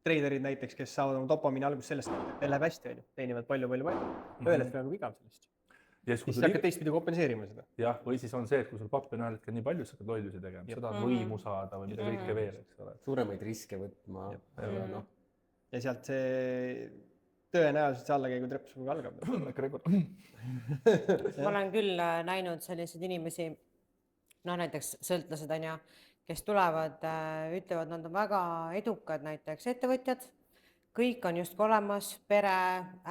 treiderid näiteks, kes saavad oma dopamiini alguses sellest, et läheb hästi, on ju, teenivad palju. Ühel hetkel nagu igav sellest. Siis hakkad teistpidi kompenseerima seda. Jah, või siis on see, et kui sul pappi on ühel hetkel nii palju, sa hakkad lollusi tegema, sa tahad võimu saada või mida kõike veel, eks ole. Suuremaid riske võtma. Ja sealt see tõenäoliselt see allakäigutrepp sul algab. Ma olen küll näinud selliseid inimesi, no näiteks sõltlased on ju, kes tulevad, ütlevad, nad on väga edukad näiteks ettevõtjad, kõik on justkui olemas, pere,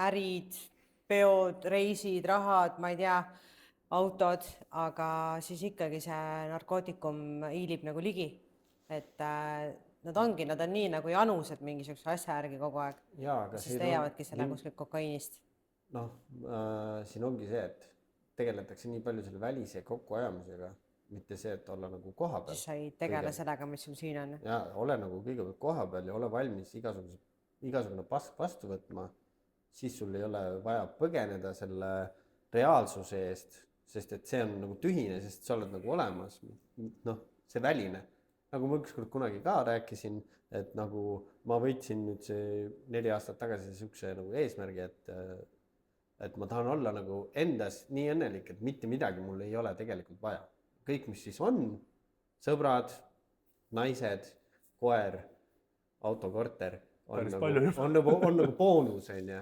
ärid, peod, reisid, rahad, ma ei tea, autod, aga siis ikkagi see narkootikum hiilib nagu ligi, et nad on nii nagu janused mingisuguse asja järgi kogu aeg. Siis leiavadki selle kuskilt kokaiinist. Noh, siin ongi see, et tegeletakse nii palju selle välise kokkuajamisega, mitte see, et olla nagu koha peal. Siis sa ei tegele sellega, mis sul siin on. Ja ole nagu kõigepealt koha peal ja ole valmis igasugune pask vastu võtma, siis sul ei ole vaja põgeneda selle reaalsuse eest, sest et see on nagu tühine, sest sa oled nagu olemas. Noh, see väline. Nagu ma ükskord kunagi ka rääkisin, et nagu ma võitsin nüüd see 4 aastat tagasi siukse nagu eesmärgi, et ma tahan olla nagu endas nii õnnelik, et mitte midagi mul ei ole tegelikult vaja. Kõik, mis siis on, sõbrad, naised, koer, autokorter, on nagu boonus, on ju.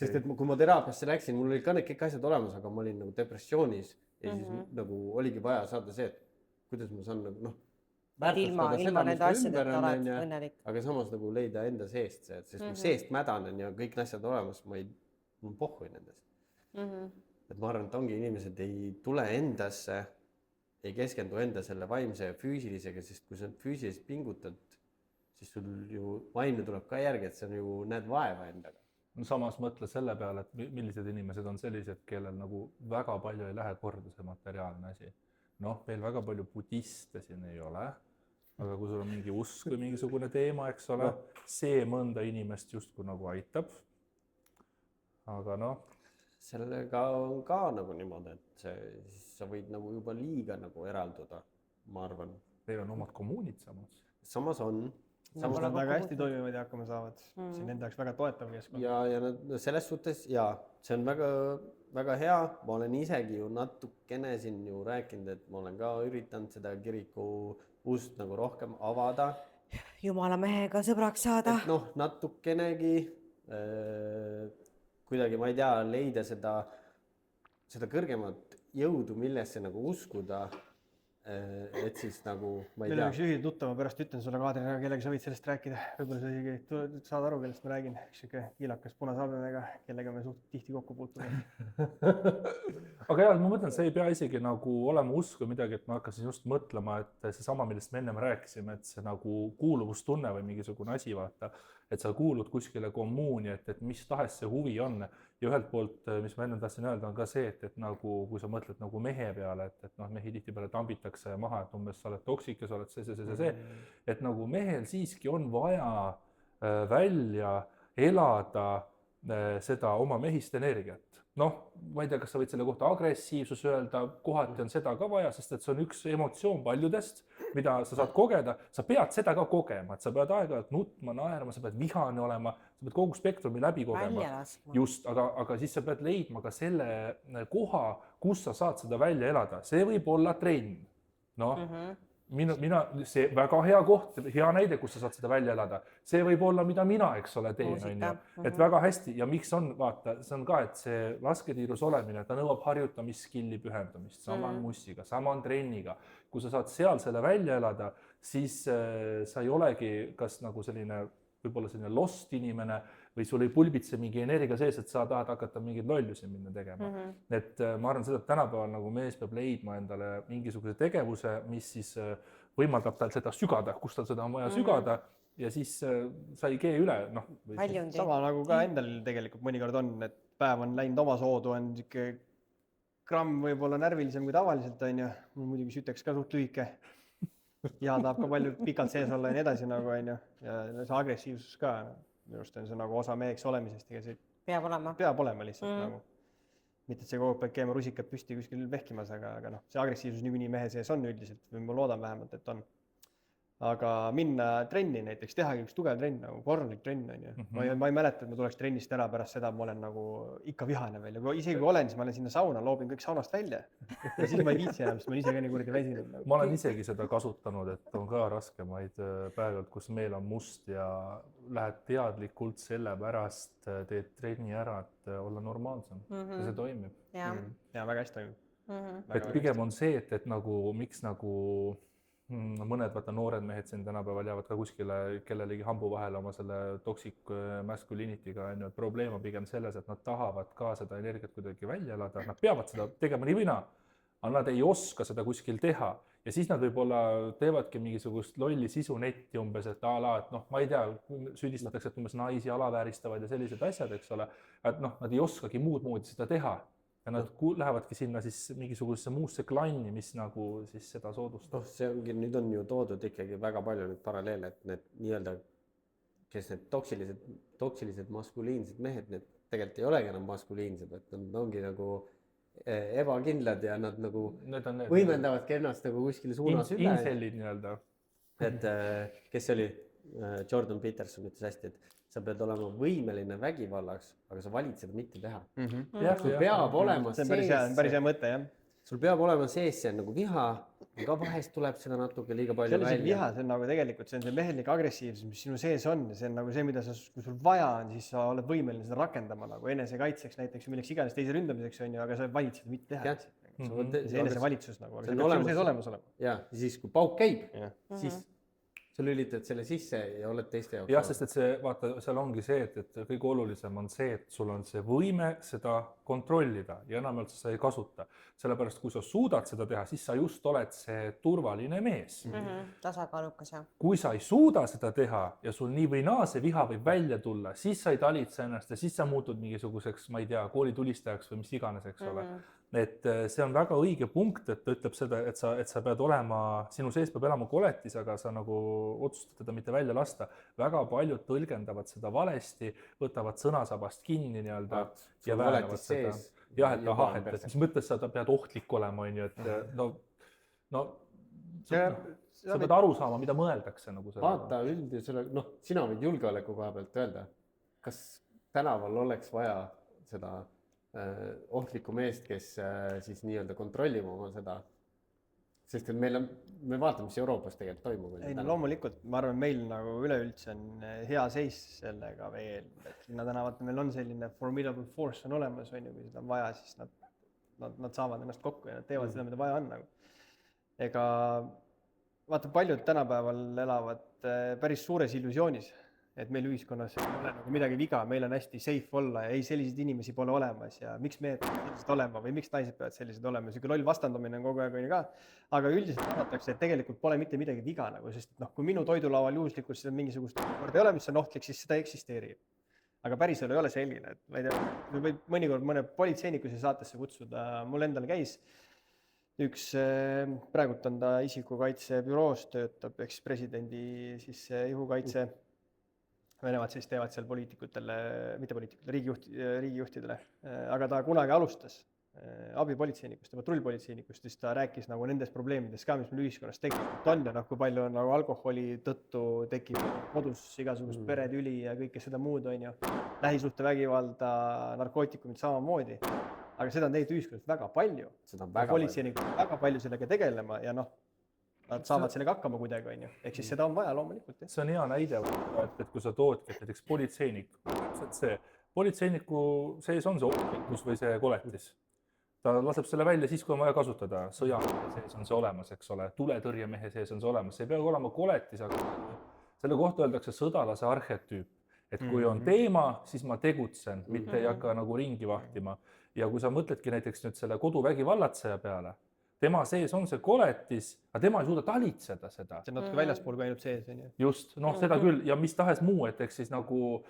Sest et kui ma teraapiasse läksin, mul olid ka need kõik asjad olemas, aga ma olin nagu depressioonis ja siis nagu oligi vaja saada see, et kuidas ma saan nagu ilma nende asjadeta oled õnnelik. Aga samas nagu leida enda seest see, sest seest mädanen ja kõik asjad olemas, ma pohhuin nendest. Et ma arvan, et ongi inimesed ei tule endasse, ei keskendu enda selle vaimse ja füüsilisega, sest kui sa füüsiliselt pingutad, siis sul ju vaimne tuleb ka järgi, et sa ju näed vaeva endaga. No samas mõtle selle peale, et millised inimesed on sellised, kellel nagu väga palju ei lähe korda see materiaalne asi. Noh, meil väga palju budiste siin ei ole, aga kui sul on mingi usk või mingisugune teema, eks ole, see mõnda inimest justkui nagu aitab. Aga noh. sellega on ka nagu niimoodi, et sa võid nagu juba liiga nagu eralduda, ma arvan. Teil on omad kommuunid samas. Samas on. Samas nad väga hästi toimivad ja hakkama saavad. See on enda jaoks väga toetav keskkond. Ja nad selles suhtes, see on väga hea. Ma olen isegi ju natukene siin ju rääkinud, et ma olen ka üritanud seda kiriku ust nagu rohkem avada. Jumala mehega sõbraks saada. Et noh, natukenegi kuidagi, ma ei tea, leida seda kõrgemat jõudu, millesse nagu uskuda. Et siis nagu, ma ei Meil tea. on üks ühine tuttav, ma pärast ütlen sulle Kaadri, aga kellega sa võid sellest rääkida. Võib-olla sa isegi saad aru, kellest ma räägin. Üks siuke kiilakas punasalmega, kellega me suht tihti kokku puutume. Aga jah, ma mõtlen, see ei pea isegi nagu olema usk või midagi, et ma hakkasin just mõtlema, et see sama, millest me ennem rääkisime, et see nagu kuuluvustunne või mingisugune asi, vaata, et sa kuulud kuskile kommuuni, et mis tahes see huvi on. Ja ühelt poolt, mis ma enne tahtsin öelda, on ka see, et nagu, kui sa mõtled nagu mehe peale, et noh, mehi tihti peale tambitakse maha, et umbes sa oled toksik ja sa oled see. Et nagu mehel siiski on vaja välja elada seda oma mehist energiat. Noh, ma ei tea, kas sa võid selle kohta agressiivsus öelda, kohati on seda ka vaja, sest et see on üks emotsioon paljudest, mida sa saad kogeda. Sa pead seda ka kogema, et sa pead aeg-ajalt nutma, naerma, sa pead vihane olema, sa pead kogu spektrumi läbi kogema. Just, aga siis sa pead leidma ka selle koha, kus sa saad seda välja elada. See võib olla trenn. Noh, see väga hea koht, hea näide, kus sa saad seda välja elada. See võib olla, mida mina, eks ole, teen. Et väga hästi ja miks on, vaata, see on ka, et see lasketiirus olemine, ta nõuab harjutamiskilli pühendumist, sama on mussiga, sama on trenniga. Kui sa saad seal selle välja elada, siis sa ei olegi kas nagu selline, võib-olla selline lost inimene või sul ei pulbitse mingi energia sees, et sa tahad hakata mingeid lollusi minna tegema. Et ma arvan seda, et tänapäeval nagu mees peab leidma endale mingisuguse tegevuse, mis siis võimaldab tal seda sügada, kus tal seda on vaja sügada ja siis sa ei kee üle. Sama nagu ka endal tegelikult mõnikord on, et päev on läinud oma soodu, on siuke gramm võib-olla närvilisem kui tavaliselt on ju. Mul muidugi süteks ka suht lühike. Ja tahab ka palju pikalt sees olla ja nii edasi nagu on ju. Ja see agressiivsus ka. Minu arust on see nagu osa meheks olemisest. Peab olema. Peab olema lihtsalt nagu. Mitte see kogu peab käima rusikad püsti kuskil vehkimas, aga noh, see agressiivsus niikuinii mehe sees on üldiselt või ma loodan vähemalt, et on. Aga minna trenni näiteks, tehagi üks tugev trenn, nagu korralik trenn on ju. Ma ei mäleta, et ma tuleks trennist ära pärast seda, ma olen nagu ikka vihane veel. Isegi kui olen, siis ma olen sinna sauna, loobin kõik saunast välja. Ja siis ma ei viitsi enam, sest ma ise ka nii kuradi väsinud. Ma olen isegi seda kasutanud, et on ka raskemaid päevad, kus meil on must ja lähed teadlikult selle pärast, teed trenni ära, et olla normaalsem. Ja see toimib. Ja väga hästi toimib. Et pigem on see, et nagu miks nagu mõned noored mehed siin tänapäeval jäävad ka kuskile kellelegi hambu vahele oma selle toxic masculinitiga. Probleem on pigem selles, et nad tahavad ka seda energiat kuidagi välja elada. Nad peavad seda tegema nii või naa, aga nad ei oska seda kuskil teha. Ja siis nad võib-olla teevadki mingisugust lolli sisu netti umbes, et et noh, ma ei tea, süüdistatakse, et umbes naisi alavääristavad ja sellised asjad, eks ole. Et noh, nad ei oskagi muud moodi seda teha. Ja nad lähevadki sinna siis mingisugusesse muusse klanni, mis nagu siis seda soodustab. Noh, see ongi, nüüd on ju toodud ikkagi väga palju nüüd paralleele, et need nii-öelda, kes need toksilised maskuliinsed mehed, need tegelikult ei olegi enam maskuliinsed, et nad ongi nagu ebakindlad ja nad nagu võimendavadki ennast nagu kuskil suunas üle. Insellid nii-öelda. Et kes oli, Jordan Peterson ütles hästi, et sa pead olema võimeline vägivallaks, aga sa valid seda mitte teha. Sul peab olema sees. See on päris hea mõte, jah. Sul peab olema sees see nagu viha, aga vahest tuleb seda natuke liiga palju välja. Viha, see on nagu tegelikult, see on see mehelik agressiivsus, mis sinu sees on. See on nagu see, mida kui sul vaja on, siis sa oled võimeline seda rakendama nagu enesekaitseks näiteks või milleks iganes teise ründamiseks on ju, aga sa valid seda mitte teha. See enesevalitsus nagu, aga see peab sees olemas olema. Ja siis kui pauk käib, siis sa lülitad selle sisse ja oled teiste jaoks. Jah, sest et see, vaata, seal ongi see, et kõige olulisem on see, et sul on see võime seda kontrollida ja enam üldse sa ei kasuta. Sellepärast, kui sa suudad seda teha, siis sa just oled see turvaline mees. Tasakaalukas, jah. Kui sa ei suuda seda teha ja sul nii või naa see viha võib välja tulla, siis sa ei talitse ennast ja siis sa muutud mingisuguseks, ma ei tea, koolitulistajaks või mis iganes, eks ole. et see on väga õige punkt, et ta ütleb seda, et sa pead olema, sinu sees peab elama koletis, aga sa nagu otsustad teda mitte välja lasta. Väga paljud tõlgendavad seda valesti, võtavad sõnasabast kinni nii-öelda ja väänavad seda. Jah, et ahah, et mis mõttes sa pead ohtlik olema, on ju, et no sa pead aru saama, mida mõeldakse nagu selle. Vaata üldisele, sina võid julgeoleku koha pealt öelda, kas tänaval oleks vaja seda ohtlikku meest, kes siis nii-öelda kontrollib oma seda, sest et me vaatame, mis Euroopas tegelikult toimub. Ei, loomulikult, ma arvan, meil nagu üleüldse on hea seis sellega veel, et linna tänavatel meil on selline formidable force on olemas, on ju, kui seda on vaja, siis nad saavad ennast kokku ja nad teevad seda, mida vaja on nagu. Ega vaata, paljud tänapäeval elavad päris suures illusioonis, et meil ühiskonnas ei ole nagu midagi viga, meil on hästi safe olla ja ei, selliseid inimesi pole olemas ja miks mehed peavad sellised olema või miks naised peavad sellised olema, siuke loll vastandumine on kogu aeg on ju ka, aga üldiselt arvatakse, et tegelikult pole mitte midagi viga nagu, sest kui minu toidulaual juhuslikult seda mingisugust korda ei ole, mis on ohtlik, siis seda ei eksisteeri. Aga päriselu ei ole selline, et ma ei tea, võib mõnikord mõne politseiniku siia saatesse kutsuda, mul endal käis üks, praegult on ta isikukaitsebüroos töötab, eks presidendi siis ihukaitse Venemaad siis teevad seal poliitikutele, mitte poliitikutele, riigijuhtidele, aga ta kunagi alustas abipolitseinikust, patrullpolitseinikust, siis ta rääkis nagu nendest probleemidest ka, mis meil ühiskonnas tegelikult on ja kui palju on nagu alkoholi tõttu tekib kodus igasugust peretüli ja kõike seda muud on ju, lähisuhtevägivalda, narkootikumid samamoodi, aga seda on teinud ühiskonnas väga palju, politseinikud väga palju sellega tegelema ja nad saavad sellega hakkama kuidagi, on ju. Ehk siis seda on vaja loomulikult. See on hea näide, et kui sa toodki, et näiteks politseiniku sees on see ohtlikkus või see koletis. Ta laseb selle välja siis, kui on vaja kasutada. Sõjamehe sees on see olemas, eks ole. Tuletõrjemehe sees on see olemas. See ei pea olema koletis, aga selle kohta öeldakse sõdalase arhetüüp. Et kui on teema, siis ma tegutsen, mitte ei hakka nagu ringi vahtima. Ja kui sa mõtledki näiteks nüüd selle koduvägivallatseja peale, tema sees on see koletis, aga tema ei suuda talitseda seda. See on natuke väljaspool kui ainult sees. Just, seda küll ja mis tahes muu, et eks siis nagu,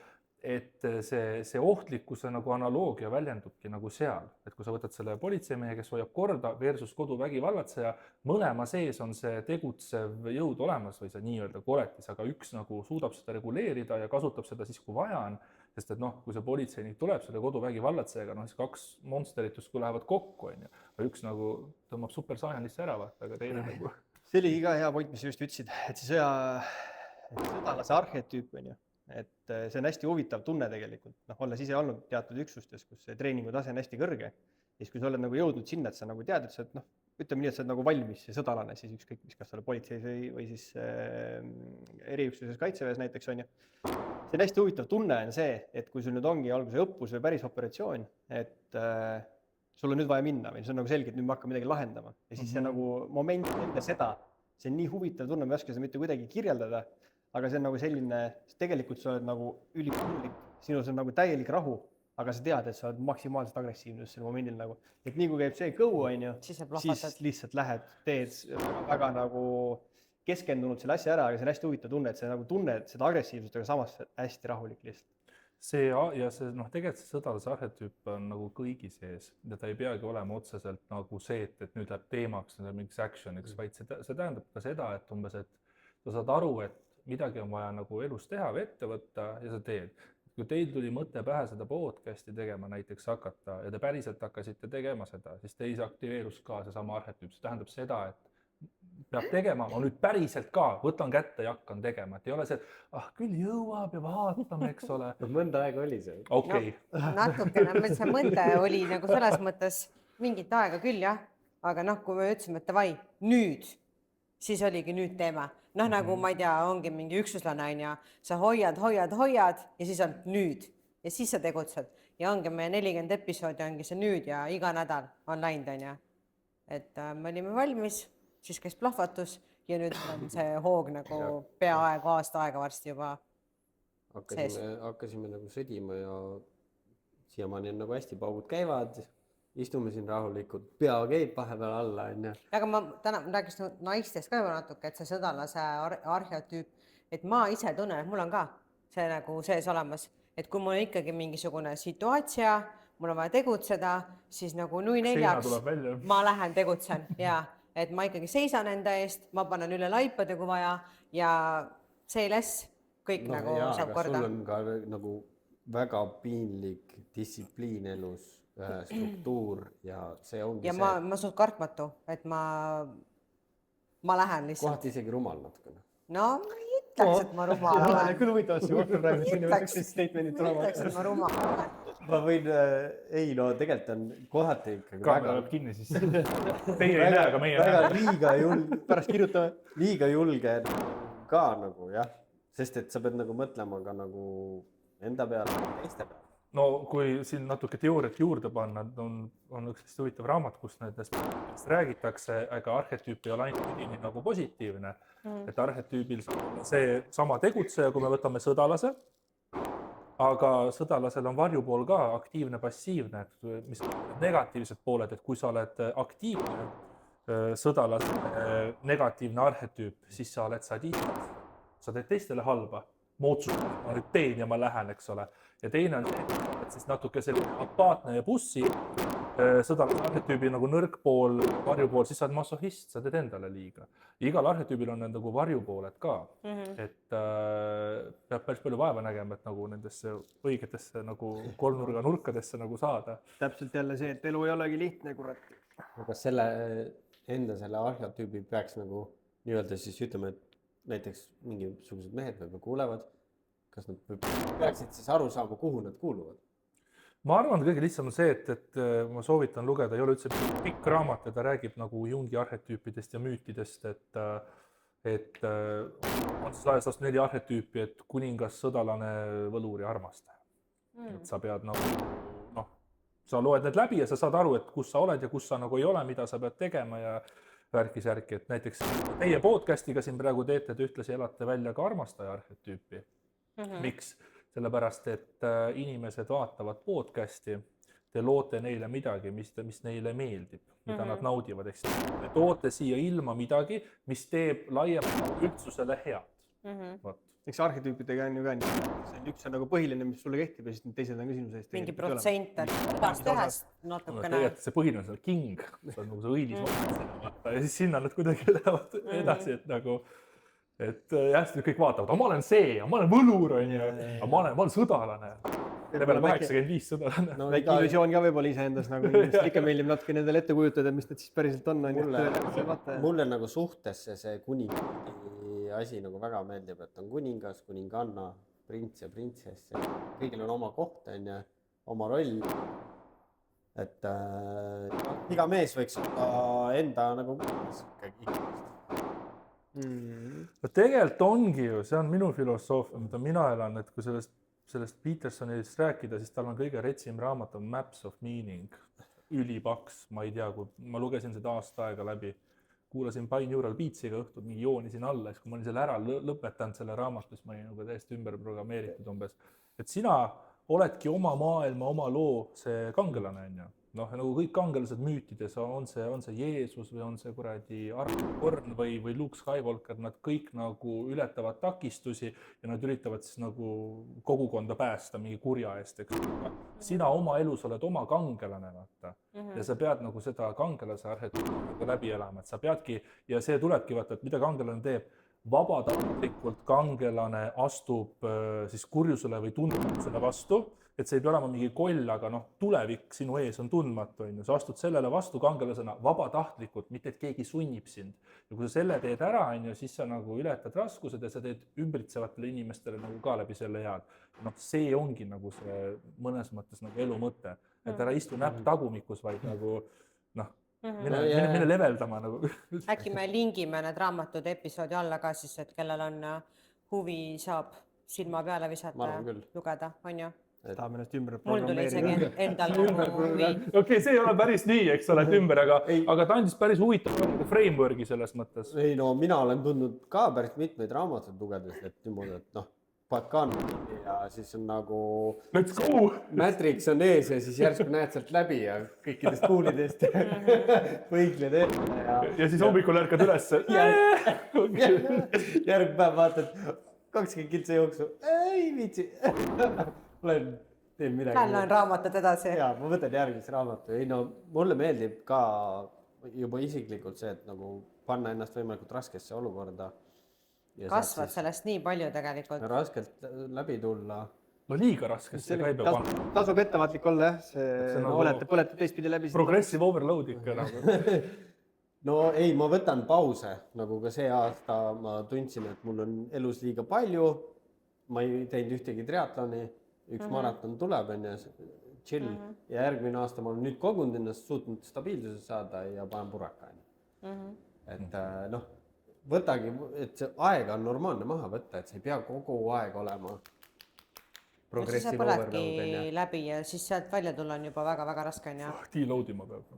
et see ohtlikkuse nagu analoogia väljendubki nagu seal. Et kui sa võtad selle politseimehe, kes hoiab korda versus koduvägivallatseja, mõlema sees on see tegutsev jõud olemas või see nii-öelda koletis, aga üks nagu suudab seda reguleerida ja kasutab seda siis, kui vaja on. Sest et kui see politseinik tuleb selle koduvägivallatsejaga, siis kaks monsteritust kui lähevad kokku, on ju. Üks nagu tõmbab supersaianisse ära, aga teine nagu... See oli ka hea point, mis just ütlesid, et see sõdalase arhetüüp, on ju. Et see on hästi huvitav tunne tegelikult. Olles ise olnud teatud üksustes, kus see treeningu tase on hästi kõrge, siis kui sa oled nagu jõudnud sinna, et sa nagu tead, et sa oled, ütleme nii, et sa oled nagu valmis see sõdalane, siis ükskõik, mis kas sa oled politseis või siis eriüksuses kaitseväes näiteks on ju. See on hästi huvitav tunne on see, et kui sul nüüd ongi olgu see õppus või päris operatsioon, et sul on nüüd vaja minna või see on nagu selge, et nüüd me hakkame midagi lahendama. Ja siis see nagu moment enda seda, see on nii huvitav tunne, ma ei oska seda mitte kuidagi kirjeldada, aga see on nagu selline, tegelikult sa oled nagu ülikuulik, sinus on nagu täielik rahu, aga sa tead, et sa oled maksimaalselt agressiivne sel momendil nagu. Et nii kui käib see kõu, on ju, siis lihtsalt lähed, teed väga nagu keskendunud selle asja ära, aga see on hästi huvitav tunne, et see nagu tunne, et seda agressiivsust, aga samas hästi rahulik lihtsalt. Tegelikult see sõdalase arhetüüp on nagu kõigi sees ja ta ei peagi olema otseselt nagu see, et nüüd läheb teemaks, nüüd läheb mingiks actioniks, vaid see tähendab ka seda, et umbes, et sa saad aru, et midagi on vaja nagu elus teha või ette võtta ja sa teed. Kui teil tuli mõte pähe seda podcasti tegema näiteks hakata ja te päriselt hakkasite tegema seda, siis teis aktiveerus ka seesama arhetüüp. See tähendab seda, et peab tegema, ma nüüd päriselt ka võtan kätte ja hakkan tegema, et ei ole see, et küll jõuab ja vaatame, eks ole. Mõnda aega oli see. Okay. Natukene, see mõte oli nagu selles mõttes mingit aega küll, jah. Aga kui me ütlesime, et davai, nüüd, siis oligi nüüd teema. Nagu ma ei tea, ongi mingi üksuslane on ja sa hoiad ja siis on nüüd ja siis sa tegutsed. Ja ongi meie 40 episoodi ongi see nüüd ja iga nädal on läinud, on ja. Et me olime valmis, siis käis plahvatus ja nüüd on see hoog nagu peaaegu aasta aega varsti juba sees. Hakkasime nagu sõdima ja siiamaani on nagu hästi paugud käivad. Istume siin rahulikult, pea käib vahepeal alla. Aga ma täna rääkis naistest ka juba natuke, et see sõdalase arhetüüp, et ma ise tunnen, et mul on ka see nagu sees olemas, et kui mul on ikkagi mingisugune situatsia, mul on vaja tegutseda, siis nagu nui seina neljaks tuleb välja. ma lähen tegutsen ja et ma ikkagi seisan enda eest, ma panen üle laipade, kui vaja ja say less, kõik no, nagu jaa, saab aga korda. sul on ka nagu väga piinlik distsipliin elus, struktuur ja see ongi ja see. ma suht kartmatu, et ma lähen lihtsalt. Kohati isegi rumal natukene. No ma ei ütleks, et ma rumal olen. Küll huvitavasse kohta praegu siin Ütleks, sellised statementid ma ütleks, et ma rumal olen. Ma võin, ei no tegelikult on kohati ikkagi Kaamera läheb kinni siis. Teie ei näe, aga meie väga näeme. liiga julge, pärast kirjutame. liiga julge ka nagu jah, sest et sa pead nagu mõtlema ka nagu enda peale, teiste peale. No kui siin natuke teooriat juurde panna, on üks hästi huvitav raamat, kus nendest räägitakse, aga arhetüüp ei ole ainult nii nagu positiivne. Et arhetüübil see sama tegutseja, kui me võtame sõdalase, aga sõdalasel on varjupool ka aktiivne, passiivne, mis on negatiivsed pooled, et kui sa oled aktiivne sõdalase negatiivne arhetüüp, siis sa oled sadist, sa teed teistele halba, ma otsustan, ma nüüd teen ja ma lähen, eks ole. Ja teine on see, et siis natuke selline apaatne ja bussi sõdalase arhetüübi nagu nõrk pool, varjupool, siis sa oled masohist, sa teed endale liiga. Igal arhetüübil on need nagu varjupooled ka, et peab päris palju vaeva nägema, et nagu nendesse õigetesse nagu kolmnurga nurkadesse nagu saada. Täpselt jälle see, et elu ei olegi lihtne, kurat. Aga selle arhetüübi peaks nagu nii-öelda siis ütleme, et näiteks mingisugused mehed võib-olla kuulevad, kas nad peaksid siis aru saama, kuhu nad kuuluvad? Ma arvan, kõige lihtsam on see, et ma soovitan lugeda, ei ole üldse pikk raamat ja ta räägib nagu Jungi arhetüüpidest ja müütidest, et on siis laias laastus 4 arhetüüpi, et kuningas, sõdalane, võlur ja armastaja. Et sa pead nagu, sa loed need läbi ja sa saad aru, et kus sa oled ja kus sa nagu ei ole, mida sa pead tegema ja värki-särki, et näiteks teie podcastiga siin praegu teete, te ühtlasi elate välja ka armastaja arhetüüpi. Miks? Sellepärast, et inimesed vaatavad podcasti, te loote neile midagi, mis neile meeldib, mida nad naudivad. Te toote siia ilma midagi, mis teeb laiemalt üldsusele head. Eks arhetüüpidega on ju ka nii. See on üks on nagu põhiline, mis sulle kehtib ja siis need teised on küsimuse eest. Mingi protsent, et tehes natukene. See põhiline on seal king, see on nagu see õilis ja siis sinna nad kuidagi lähevad edasi, et nagu et jah, kõik vaatavad, ma olen see, ma olen võlur, ma olen sõdalane. Level 85 sõdalane. Väike illusioon ka võib-olla iseendas, nagu inimesed ikka meeldib natuke nendele ette kujutada, mis need siis päriselt on. Mulle nagu suhtesse see kuningi asi nagu väga meeldib, et on kuningas, kuninganna, prints ja printsess. Kõigil on oma koht, oma roll. Et iga mees võiks olla enda nagu Tegelikult ongi ju, see on minu filosoofia, mida mina elan, et kui sellest Petersonist rääkida, siis tal on kõige retsim raamat on Maps of Meaning, ülipaks, ma ei tea, kui ma lugesin seda aasta aega läbi, kuulasin Binaural Beatsiga õhtul, mingi joonisin alla, siis kui ma olin selle ära lõpetanud selle raamatu, siis ma olin nagu täiesti ümber programmeeritud umbes, et sina oledki oma maailma, oma loo see kangelane, nagu kõik kangelased müütides, on see Jeesus või on see kuradi Aragorn või Luke Skywalker, nad kõik nagu ületavad takistusi ja nad üritavad siis nagu kogukonda päästa mingi kurja eest, eks. Sina oma elus oled oma kangelane, vaata. Ja sa pead nagu seda kangelase arhetüüpi läbi elama, et sa peadki, ja see tulebki vaata, et mida kangelane teeb, vabatahtlikult kangelane astub siis kurjusele või tundmatusele vastu, et see ei pea olema mingi koll, aga tulevik sinu ees on tundmatu, sa astud sellele vastu kangelasena vabatahtlikult, mitte et keegi sunnib sind. Ja kui sa selle teed ära, siis sa nagu ületad raskused ja sa teed ümbritsevatele inimestele nagu ka läbi selle head. See ongi nagu see mõnes mõttes nagu elu mõte, et ära istu näpp tagumikus, vaid nagu mine leveldama nagu. Äkki me lingime need raamatud episoodi alla ka siis, et kellel on huvi saab silma peale visata ja lugeda, on ju? Tahame ennast ümber mul tuli isegi endal huvi. Okei, see ei ole päris nii, eks ole, et ümber, aga ta andis päris huvitav frameworki selles mõttes. Ei, mina olen tundnud ka päris mitmeid raamatud lugedes, et niimoodi, et Patkan ja siis on nagu Let's go! Matrix on ees ja siis järsku näed sealt läbi ja kõikidest kuulidest võigled ette. Ja siis hommikul ärkad üles. Järgpäev vaatad 20 kiltsa jooksu, ei viitsi. Olen teen midagi Lähen loen raamatut edasi. jaa, ma võtan järgmise raamatu. Ei no, mulle meeldib ka juba isiklikult see, et nagu panna ennast võimalikult raskesse olukorda. Kasvad sellest nii palju tegelikult. Raskelt läbi tulla. no liiga raskesti see käib ja tasub ettevaatlik olla jah, see nagu põletab teistpidi läbi. progressive overload ikka nagu. No ei, ma võtan pause, nagu ka see aasta ma tundsin, et mul on elus liiga palju. Ma ei teinud ühtegi triatloni, üks maraton tuleb, chill. Ja järgmine aasta ma olen nüüd kogunud ennast, suutnud stabiilsuse saada ja panen puraka. Et noh, võtagi, et see aega on normaalne maha võtta, et sa ei pea kogu aeg olema Siis sa põledki läbi ja siis sealt välja tulla on juba väga-väga raske on ja. Deload ima peab.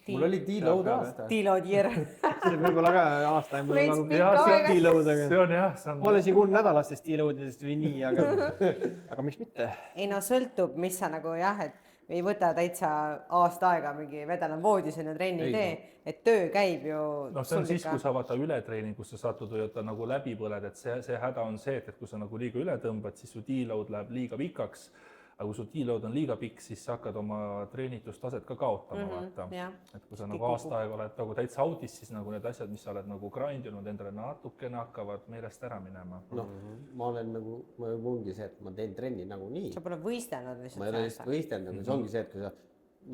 Mul oli deload aasta. Deload year. See võib olla ka aasta. Veits pikka aega. See on jah. Ma olen siin kuulnud nädalastest deloadidest või nii, aga miks mitte? Ei no sõltub, mis sa nagu jah, et ei võta täitsa aasta aega mingi vedelan voodis ja trenni tee, et töö käib ju. No see on siis, kui sa vaata ületreeningusse satud või ta nagu läbi põled, et see häda on see, et kui sa nagu liiga üle tõmbad, siis su deload läheb liiga pikaks. Aga kui su deload on liiga pikk, siis sa hakkad oma treenitustaset ka kaotama, vaata. Et kui sa nagu aasta aega oled nagu täitsa audis, siis nagu need asjad, mis sa oled nagu grindinud, endale natukene hakkavad meelest ära minema. No, ma olen nagu, ma ongi see, et ma teen trenni nagu nii. Sa pole võistelnud lihtsalt. Ma ei ole lihtsalt võistelnud, see ongi see, et kui sa,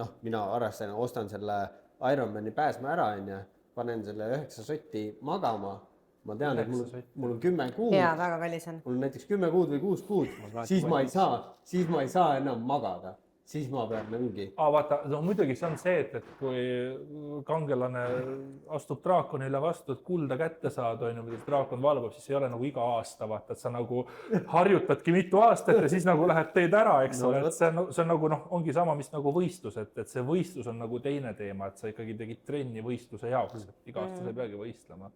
noh, mina arvestan, ostan selle Ironmani pääsma ära, panen selle 9 sotti magama. Ma tean, et mul on 10 kuud. Jaa, väga kallis on. Mul on näiteks 10 kuud või 6 kuud, siis ma ei saa enam magada. Siis ma pean mingi. Vaata, no muidugi see on see, et kui kangelane astub draakonile vastu, et kulda kätte saad, mida draakon valvab, siis ei ole nagu iga aasta, vaata, et sa nagu harjutadki mitu aastat ja siis nagu lähed teed ära, eks ole. See on nagu, noh, ongi sama, mis nagu võistlus, et see võistlus on nagu teine teema, et sa ikkagi tegid trenni võistluse jaoks, et iga aasta sa ei peagi võistlema.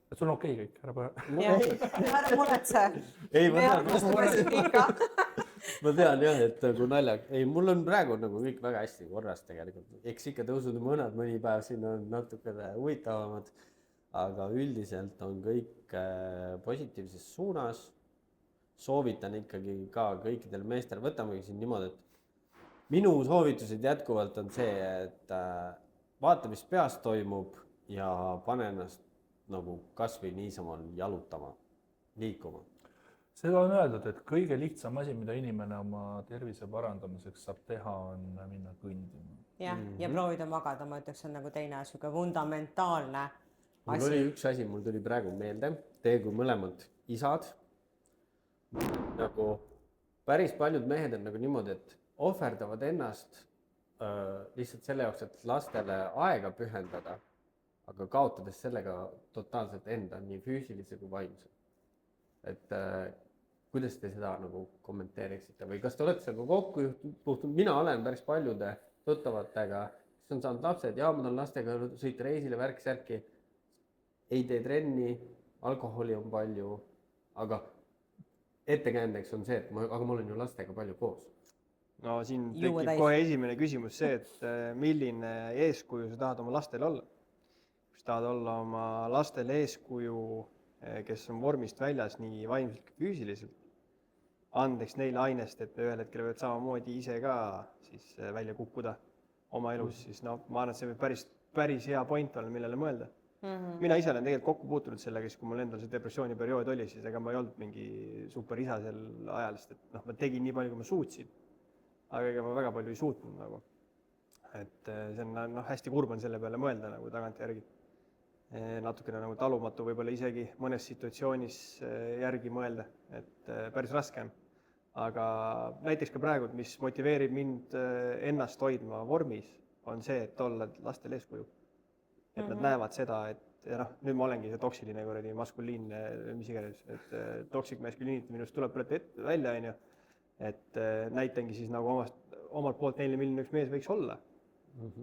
Et sul on okei kõik, ära põhe. Ära muretse. Ei, ma tean jah, et kui naljak. Ei, mul on praegu nagu kõik väga hästi korras tegelikult. Eks ikka tõusud mõni päev siin on natukene huvitavamad, aga üldiselt on kõik positiivses suunas. Soovitan ikkagi ka kõikidel meestel, võtamegi siin niimoodi, et minu soovitused jätkuvalt on see, et vaata, mis peas toimub ja pane ennast nagu kasvõi niisama jalutama, liikuma. Seda on öeldud, et kõige lihtsam asi, mida inimene oma tervise parandamiseks saab teha, on minna kõndima. Jah, ja proovida magada, ma ütleks, on nagu teine asja, fundamentaalne asi. Mul oli üks asi, mul tuli praegu meelde, teie kui mõlemad isad, nagu päris paljud mehed on nagu niimoodi, et ohverdavad ennast lihtsalt selle jaoks, et lastele aega pühendada, aga kaotades sellega totaalselt enda nii füüsilise kui vaimse. Et kuidas te seda nagu kommenteeriksite või kas te olete sellega kokku puhtunud? Mina olen päris paljude tuttavatega, kes on saanud lapsed ja ma tahan lastega sõita reisile, värk-särki, ei tee trenni, alkoholi on palju, aga ettekäändeks on see, et ma olen ju lastega palju koos. No siin tekib kohe esimene küsimus see, et milline eeskuju sa tahad oma lastele olla. Tahad olla oma lastele eeskuju, kes on vormist väljas nii vaimselt kui füüsiliselt, andeks neile ainest, et ühel hetkel võivad samamoodi ise ka siis välja kukkuda oma elus, siis no ma arvan, et see võib päris hea point olla, millele mõelda. Mina ise olen tegelikult kokku puutunud sellega, kui mul endal see depressiooniperiood oli, siis ega ma ei olnud mingi super isa sel ajal, sest et ma tegin nii palju, kui ma suutsin, aga ega ma väga palju ei suutnud nagu. Et see on hästi kurb on selle peale mõelda nagu tagantjärgi. Natukene nagu talumatu võib-olla isegi mõnes situatsioonis järgi mõelda, et päris raske on. Aga näiteks ka praegu, mis motiveerib mind ennast hoidma vormis, on see, et olla lastele eeskuju. Et nad näevad seda, et nüüd ma olengi see toksiline kuradi maskuliinne, mis iganes, et toksik maskuliinid minust tuleb välja, et näitangi siis nagu omalt poolt neile, milline üks mees võiks olla.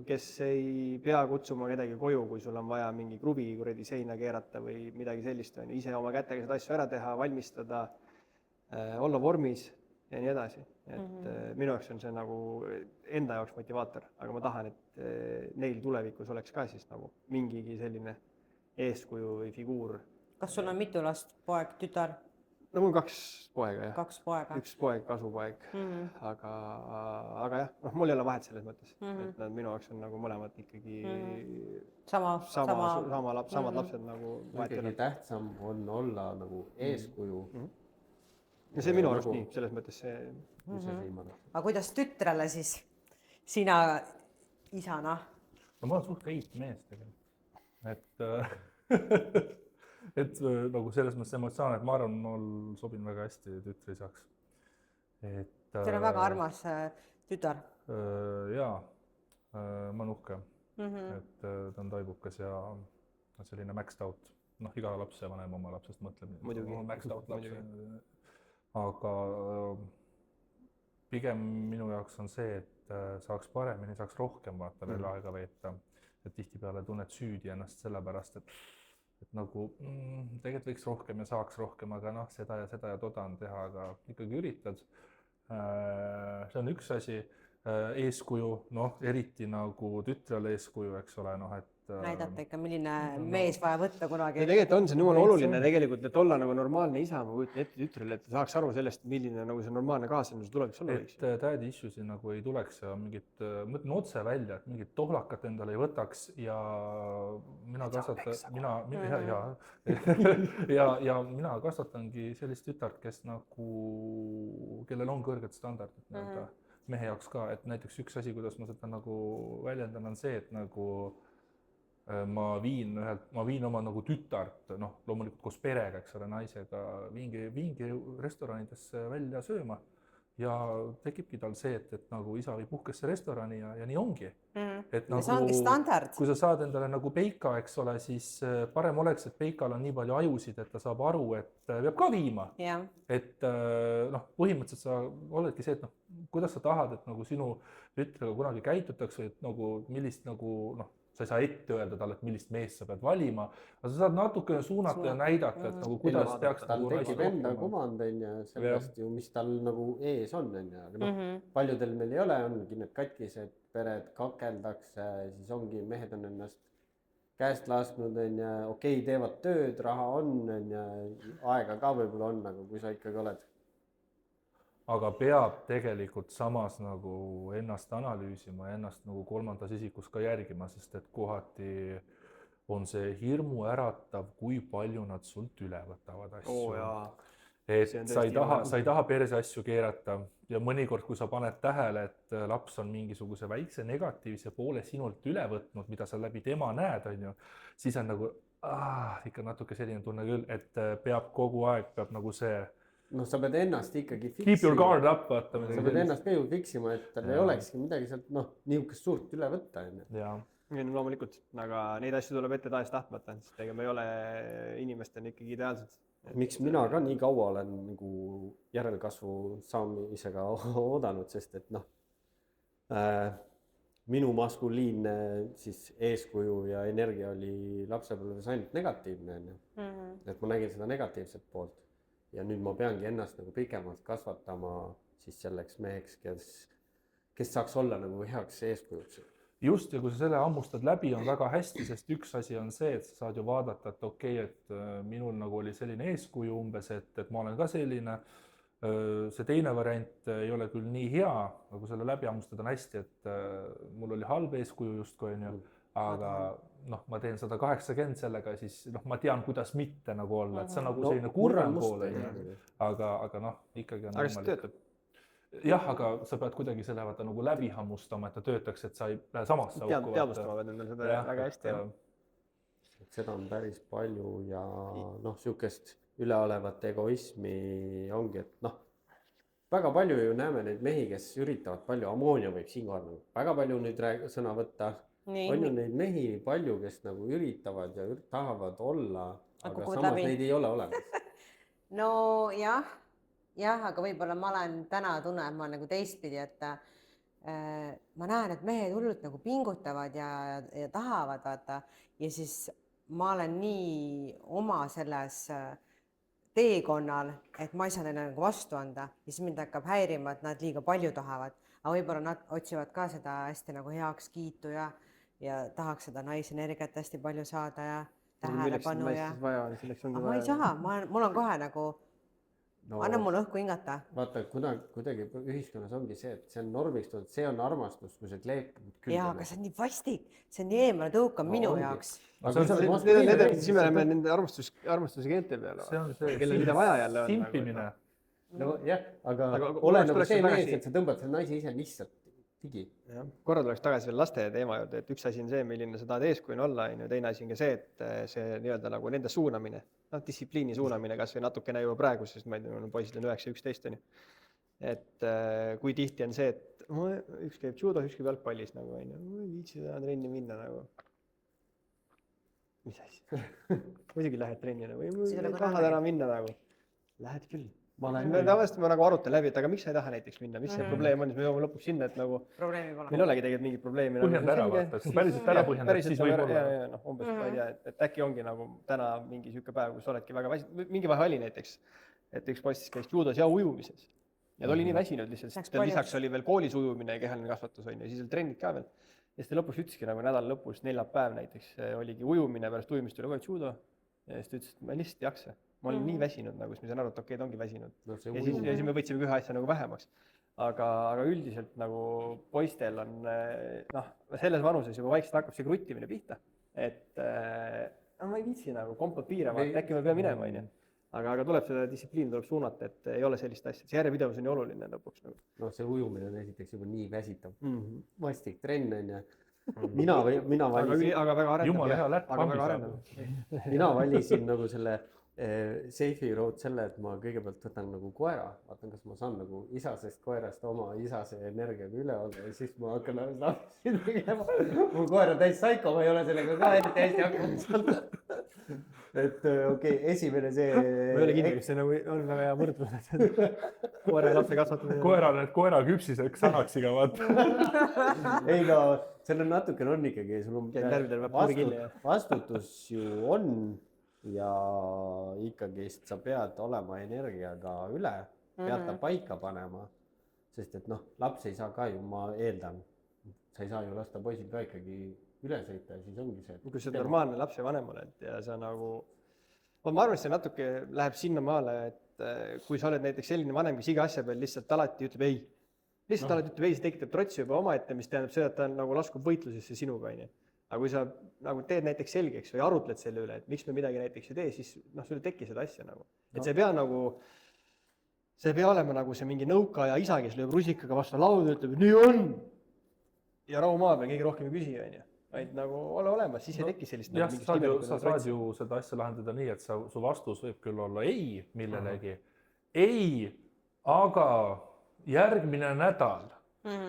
Kes ei pea kutsuma kedagi koju, kui sul on vaja mingi kruvi kuradi seina keerata või midagi sellist, ise oma kätega seda asju ära teha, valmistada, olla vormis ja nii edasi. Et minu jaoks on see nagu enda jaoks motivaator, aga ma tahan, et neil tulevikus oleks ka siis nagu mingigi selline eeskuju või figuur. Kas sul on mitu last, poeg, tütar? no mul 2 poega jah, 2 poega. 1 poeg, kasupoeg aga jah, noh, mul ei ole vahet selles mõttes, et nad minu jaoks on nagu mõlemad ikkagi samad lapsed nagu ikkagi tähtsam on olla nagu eeskuju. ja see minu arust nii, selles mõttes see aga kuidas tütrele siis sina isana? no ma olen suht heit mees tegelikult, et nagu selles mõttes emotsionaalne, et ma arvan, mul sobin väga hästi tütrisaks. Teil on väga armas tütar. Jaa, ma olen uhke, et ta on taibukas ja selline maxed out. Noh, iga lapsevanem oma lapsest mõtleb. Muidugi. Maxed out lapse. Aga pigem minu jaoks on see, et saaks paremini, saaks rohkem vaata veel aega veeta. Et tihtipeale tunned süüdi ennast sellepärast, et nagu tegelikult võiks rohkem ja saaks rohkem, aga noh, seda ja toda on teha, aga ikkagi üritad. See on üks asi, eeskuju, noh, eriti nagu tütrele eeskuju, eks ole, noh, et näidata ikka, milline mees vaja võtta kunagi. ja tegelikult on see nii oluline tegelikult, et olla nagu normaalne isa, ma kujutan ette tütrele, et ta saaks aru sellest, milline nagu see normaalne kaaslane tulevikus olla võiks. Et daddy issues'i nagu ei tuleks ja mingit, mõtlen otse välja, et mingit tohlakat endale ei võtaks ja mina mina kasvatangi sellist tütart, kes nagu, kellel on kõrged standardid mehe jaoks ka, et näiteks üks asi, kuidas ma seda nagu väljendan, on see, et nagu ma viin oma nagu tütart, noh, loomulikult koos perega, eks ole, naisega, viingi restoranidesse välja sööma ja tekibki tal see, et nagu isa viib uhkesse restorani ja nii ongi. Et nagu, see ongi standard. Kui sa saad endale nagu peika, eks ole, siis parem oleks, et peikal on nii palju ajusid, et ta saab aru, et peab ka viima. Et noh, põhimõtteliselt sa oledki see, et noh, kuidas sa tahad, et nagu sinu tütrega kunagi käitutakse, et nagu millist nagu noh, sa ei saa ette öelda talle, et millist meest sa pead valima, aga sa saad natukene suunata ja näidata, et nagu kuidas peaks tal tekib enda kuvand ja sellest ju, mis tal nagu ees on, aga noh, paljudel meil ei ole, ongi need katkised pered, kakeldakse, siis ongi, mehed on ennast käest lasknud, okei, teevad tööd, raha on, aega ka võib-olla on, aga kui sa ikkagi oled. Aga peab tegelikult samas nagu ennast analüüsima ja ennast nagu kolmandas isikus ka järgima, sest et kohati on see hirmu äratav, kui palju nad sult üle võtavad asju. Et sa ei taha perse asju keerata ja mõnikord, kui sa paned tähele, et laps on mingisuguse väikse negatiivse poole sinult üle võtnud, mida sa läbi tema näed, on ju, siis on nagu ikka natuke selline tunne küll, et peab kogu aeg, peab nagu see noh, sa pead ennast ikkagi fiksima. Keep your guard up, vaata. Sa pead ennast ka ju fiksima, et tal ei olekski midagi sealt, noh, niisugust suurt üle võtta. Jaa. Loomulikult, aga neid asju tuleb ette tahes tahtmata, sest ega me ei ole inimestena ikkagi ideaalsed. Miks mina ka nii kaua olen nagu järelkasvu saamisega oodanud, sest et noh, minu maskuliinne siis eeskuju ja energia oli lapsepõlves ainult negatiivne. Et ma nägin seda negatiivset poolt. Ja nüüd ma peangi ennast nagu pikemalt kasvatama siis selleks meheks, kes saaks olla nagu heaks eeskujuks. Just, ja kui sa selle hammustad läbi, on väga hästi, sest üks asi on see, et sa saad ju vaadata, et okei, et minul nagu oli selline eeskuju umbes, et ma olen ka selline. See teine variant ei ole küll nii hea, aga kui selle läbi hammustada on hästi, et mul oli halb eeskuju justkui, aga noh, ma teen 180 sellega, siis noh, ma tean, kuidas mitte nagu olla, et see on nagu selline kurvem pool, aga noh, ikkagi on. Aga see töötab? Jah, aga sa pead kuidagi selle vaata nagu läbi hammustama, et ta töötaks, et sa ei lähe samasse auku. Teadvustama pead endale seda väga hästi. Seda on päris palju ja noh, sihukest üleolevat egoismi ongi, et noh, väga palju ju näeme neid mehi, kes üritavad palju, Amoonia võib siinkohal nagu väga palju nüüd sõna võtta. On ju neid mehi palju, kes nagu üritavad ja tahavad olla, aga samas neid ei ole olemas. No jah, aga võib-olla ma olen täna tunne, et ma olen nagu teistpidi, et ma näen, et mehed hullult nagu pingutavad ja tahavad, vaata, ja siis ma olen nii oma selles teekonnal, et ma ei saa neile nagu vastu anda ja siis mind hakkab häirima, et nad liiga palju tahavad, aga võib-olla nad otsivad ka seda hästi nagu heaks kiitu ja tahaks seda naisenergiat hästi palju saada ja tähelepanu ja... Vaja, selleks on ma ei saa, mul on kohe nagu anna mulle õhku hingata. vaata, kuidagi ühiskonnas ongi see, et see on normistunud, see on armastus, kui see kleepub külge. Jaa, aga see on nii vastik, see on nii eemale tõukam minu jaoks. Siis me oleme nende armastuse keelte peale. See on see kellel mida vaja jälle on. simpimine. No jah, aga ole nagu see mees, et sa tõmbad selle naise ise lihtsalt digi. Korra tuleks tagasi veel laste teema juurde, et üks asi on see, milline sa tahad eeskujuna olla, on ju, teine asi on ka see, et see nii-öelda nagu nende suunamine, distsipliini suunamine kas või natukene juba praegu, sest ma ei tea, poisid on 9-11 on ju. Et kui tihti on see, et üks käib judos, üks käib jalgpallis nagu on ju, ei viitsi täna trenni minna nagu. Mis asja? Muidugi lähed trenni nagu, ei taha täna minna nagu. Lähed küll. Tavaliselt ma nagu arutan läbi, et aga miks sa ei taha näiteks minna, mis see probleem on, siis me jõuame lõpuks sinna, et nagu meil ei olegi tegelikult mingit probleemi. Põhjenda ära vaata, kui päriselt ära põhjendad, siis võib olla. Umbes, ma ei tea, et äkki ongi nagu täna mingi sihuke päev, kus oledki väga väsinud, mingi vahe oli näiteks, et üks poiss käis juudos ja ujumises. Ja ta oli nii väsinud lihtsalt, sest lisaks oli veel koolis ujumine ja kehaline kasvatus on ja siis oli trennid ka veel. Ja siis ta lõpuks ütleski nagu nädala lõpus, neljapäev näiteks, oligi ujumine, pärast ujumist tuli kohe judo ja siis ta ütles, et ma lihtsalt ei jaksa. Ma olen nii väsinud, nagu siis ma saan aru, et okei, ta ongi väsinud. Ja siis me võtsime ühe asja nagu vähemaks. Aga üldiselt nagu poistel on, selles vanuses juba vaikselt hakkab see kruttimine pihta. Et ma ei viitsi nagu kompad piirama, et äkki me peame minema, on ju. Aga tuleb seda distsipliini tuleb suunata, et ei ole sellist asja. See järjepidevus on ju oluline lõpuks. See ujumine on esiteks juba nii väsitav. Vastik trenn on ju. Mina valisin. Aga väga arendav. Jumala hea lätt. Mina valisin nagu selle safety road selle, et ma kõigepealt võtan nagu koera, vaatan, kas ma saan nagu isasest koerast oma isase energiaga üle olla ja siis ma hakkan lapsi tegema. Mu koer on täis saiko, ma ei ole sellega ka hästi hakkama saanud. Et okei, esimene see. Ma ei ole kindel, kas see nagu on väga hea võrdlus, et koera ja lapse kasvatamine. Koera küpsiseks sanaksiga, vaata. Ei no, seal on natukene on ikkagi, sul on vastutus ju on. Ja ikkagi sa pead olema energiaga üle, pead ta paika panema, sest et laps ei saa ka ju, ma eeldan, sa ei saa ju lasta poisil ka ikkagi üle sõita ja siis ongi see. Kui sa normaalne lapse vanem oled ja sa nagu, ma arvan, et see natuke läheb sinna maale, et kui sa oled näiteks selline vanem, kes iga asja peal lihtsalt alati ütleb ei. Lihtsalt alati ütleb ei, see tekitab trotsi juba omaette, mis tähendab seda, et ta nagu laskub võitlusesse sinuga, on ju. Aga kui sa nagu teed näiteks selgeks või arutled selle üle, et miks me midagi näiteks ei tee, siis sul ei teki seda asja nagu. Et see ei pea olema nagu see mingi nõukaaja isa, kes lööb rusikaga vastu lauda ja ütleb, et nii on. Ja rahu maa peal, keegi rohkem ei küsi, on ju. Vaid nagu ole olemas, siis ei teki sellist. Jah, sa saad ju seda asja lahendada nii, et su vastus võib küll olla ei millelegi. Ei, aga järgmine nädal.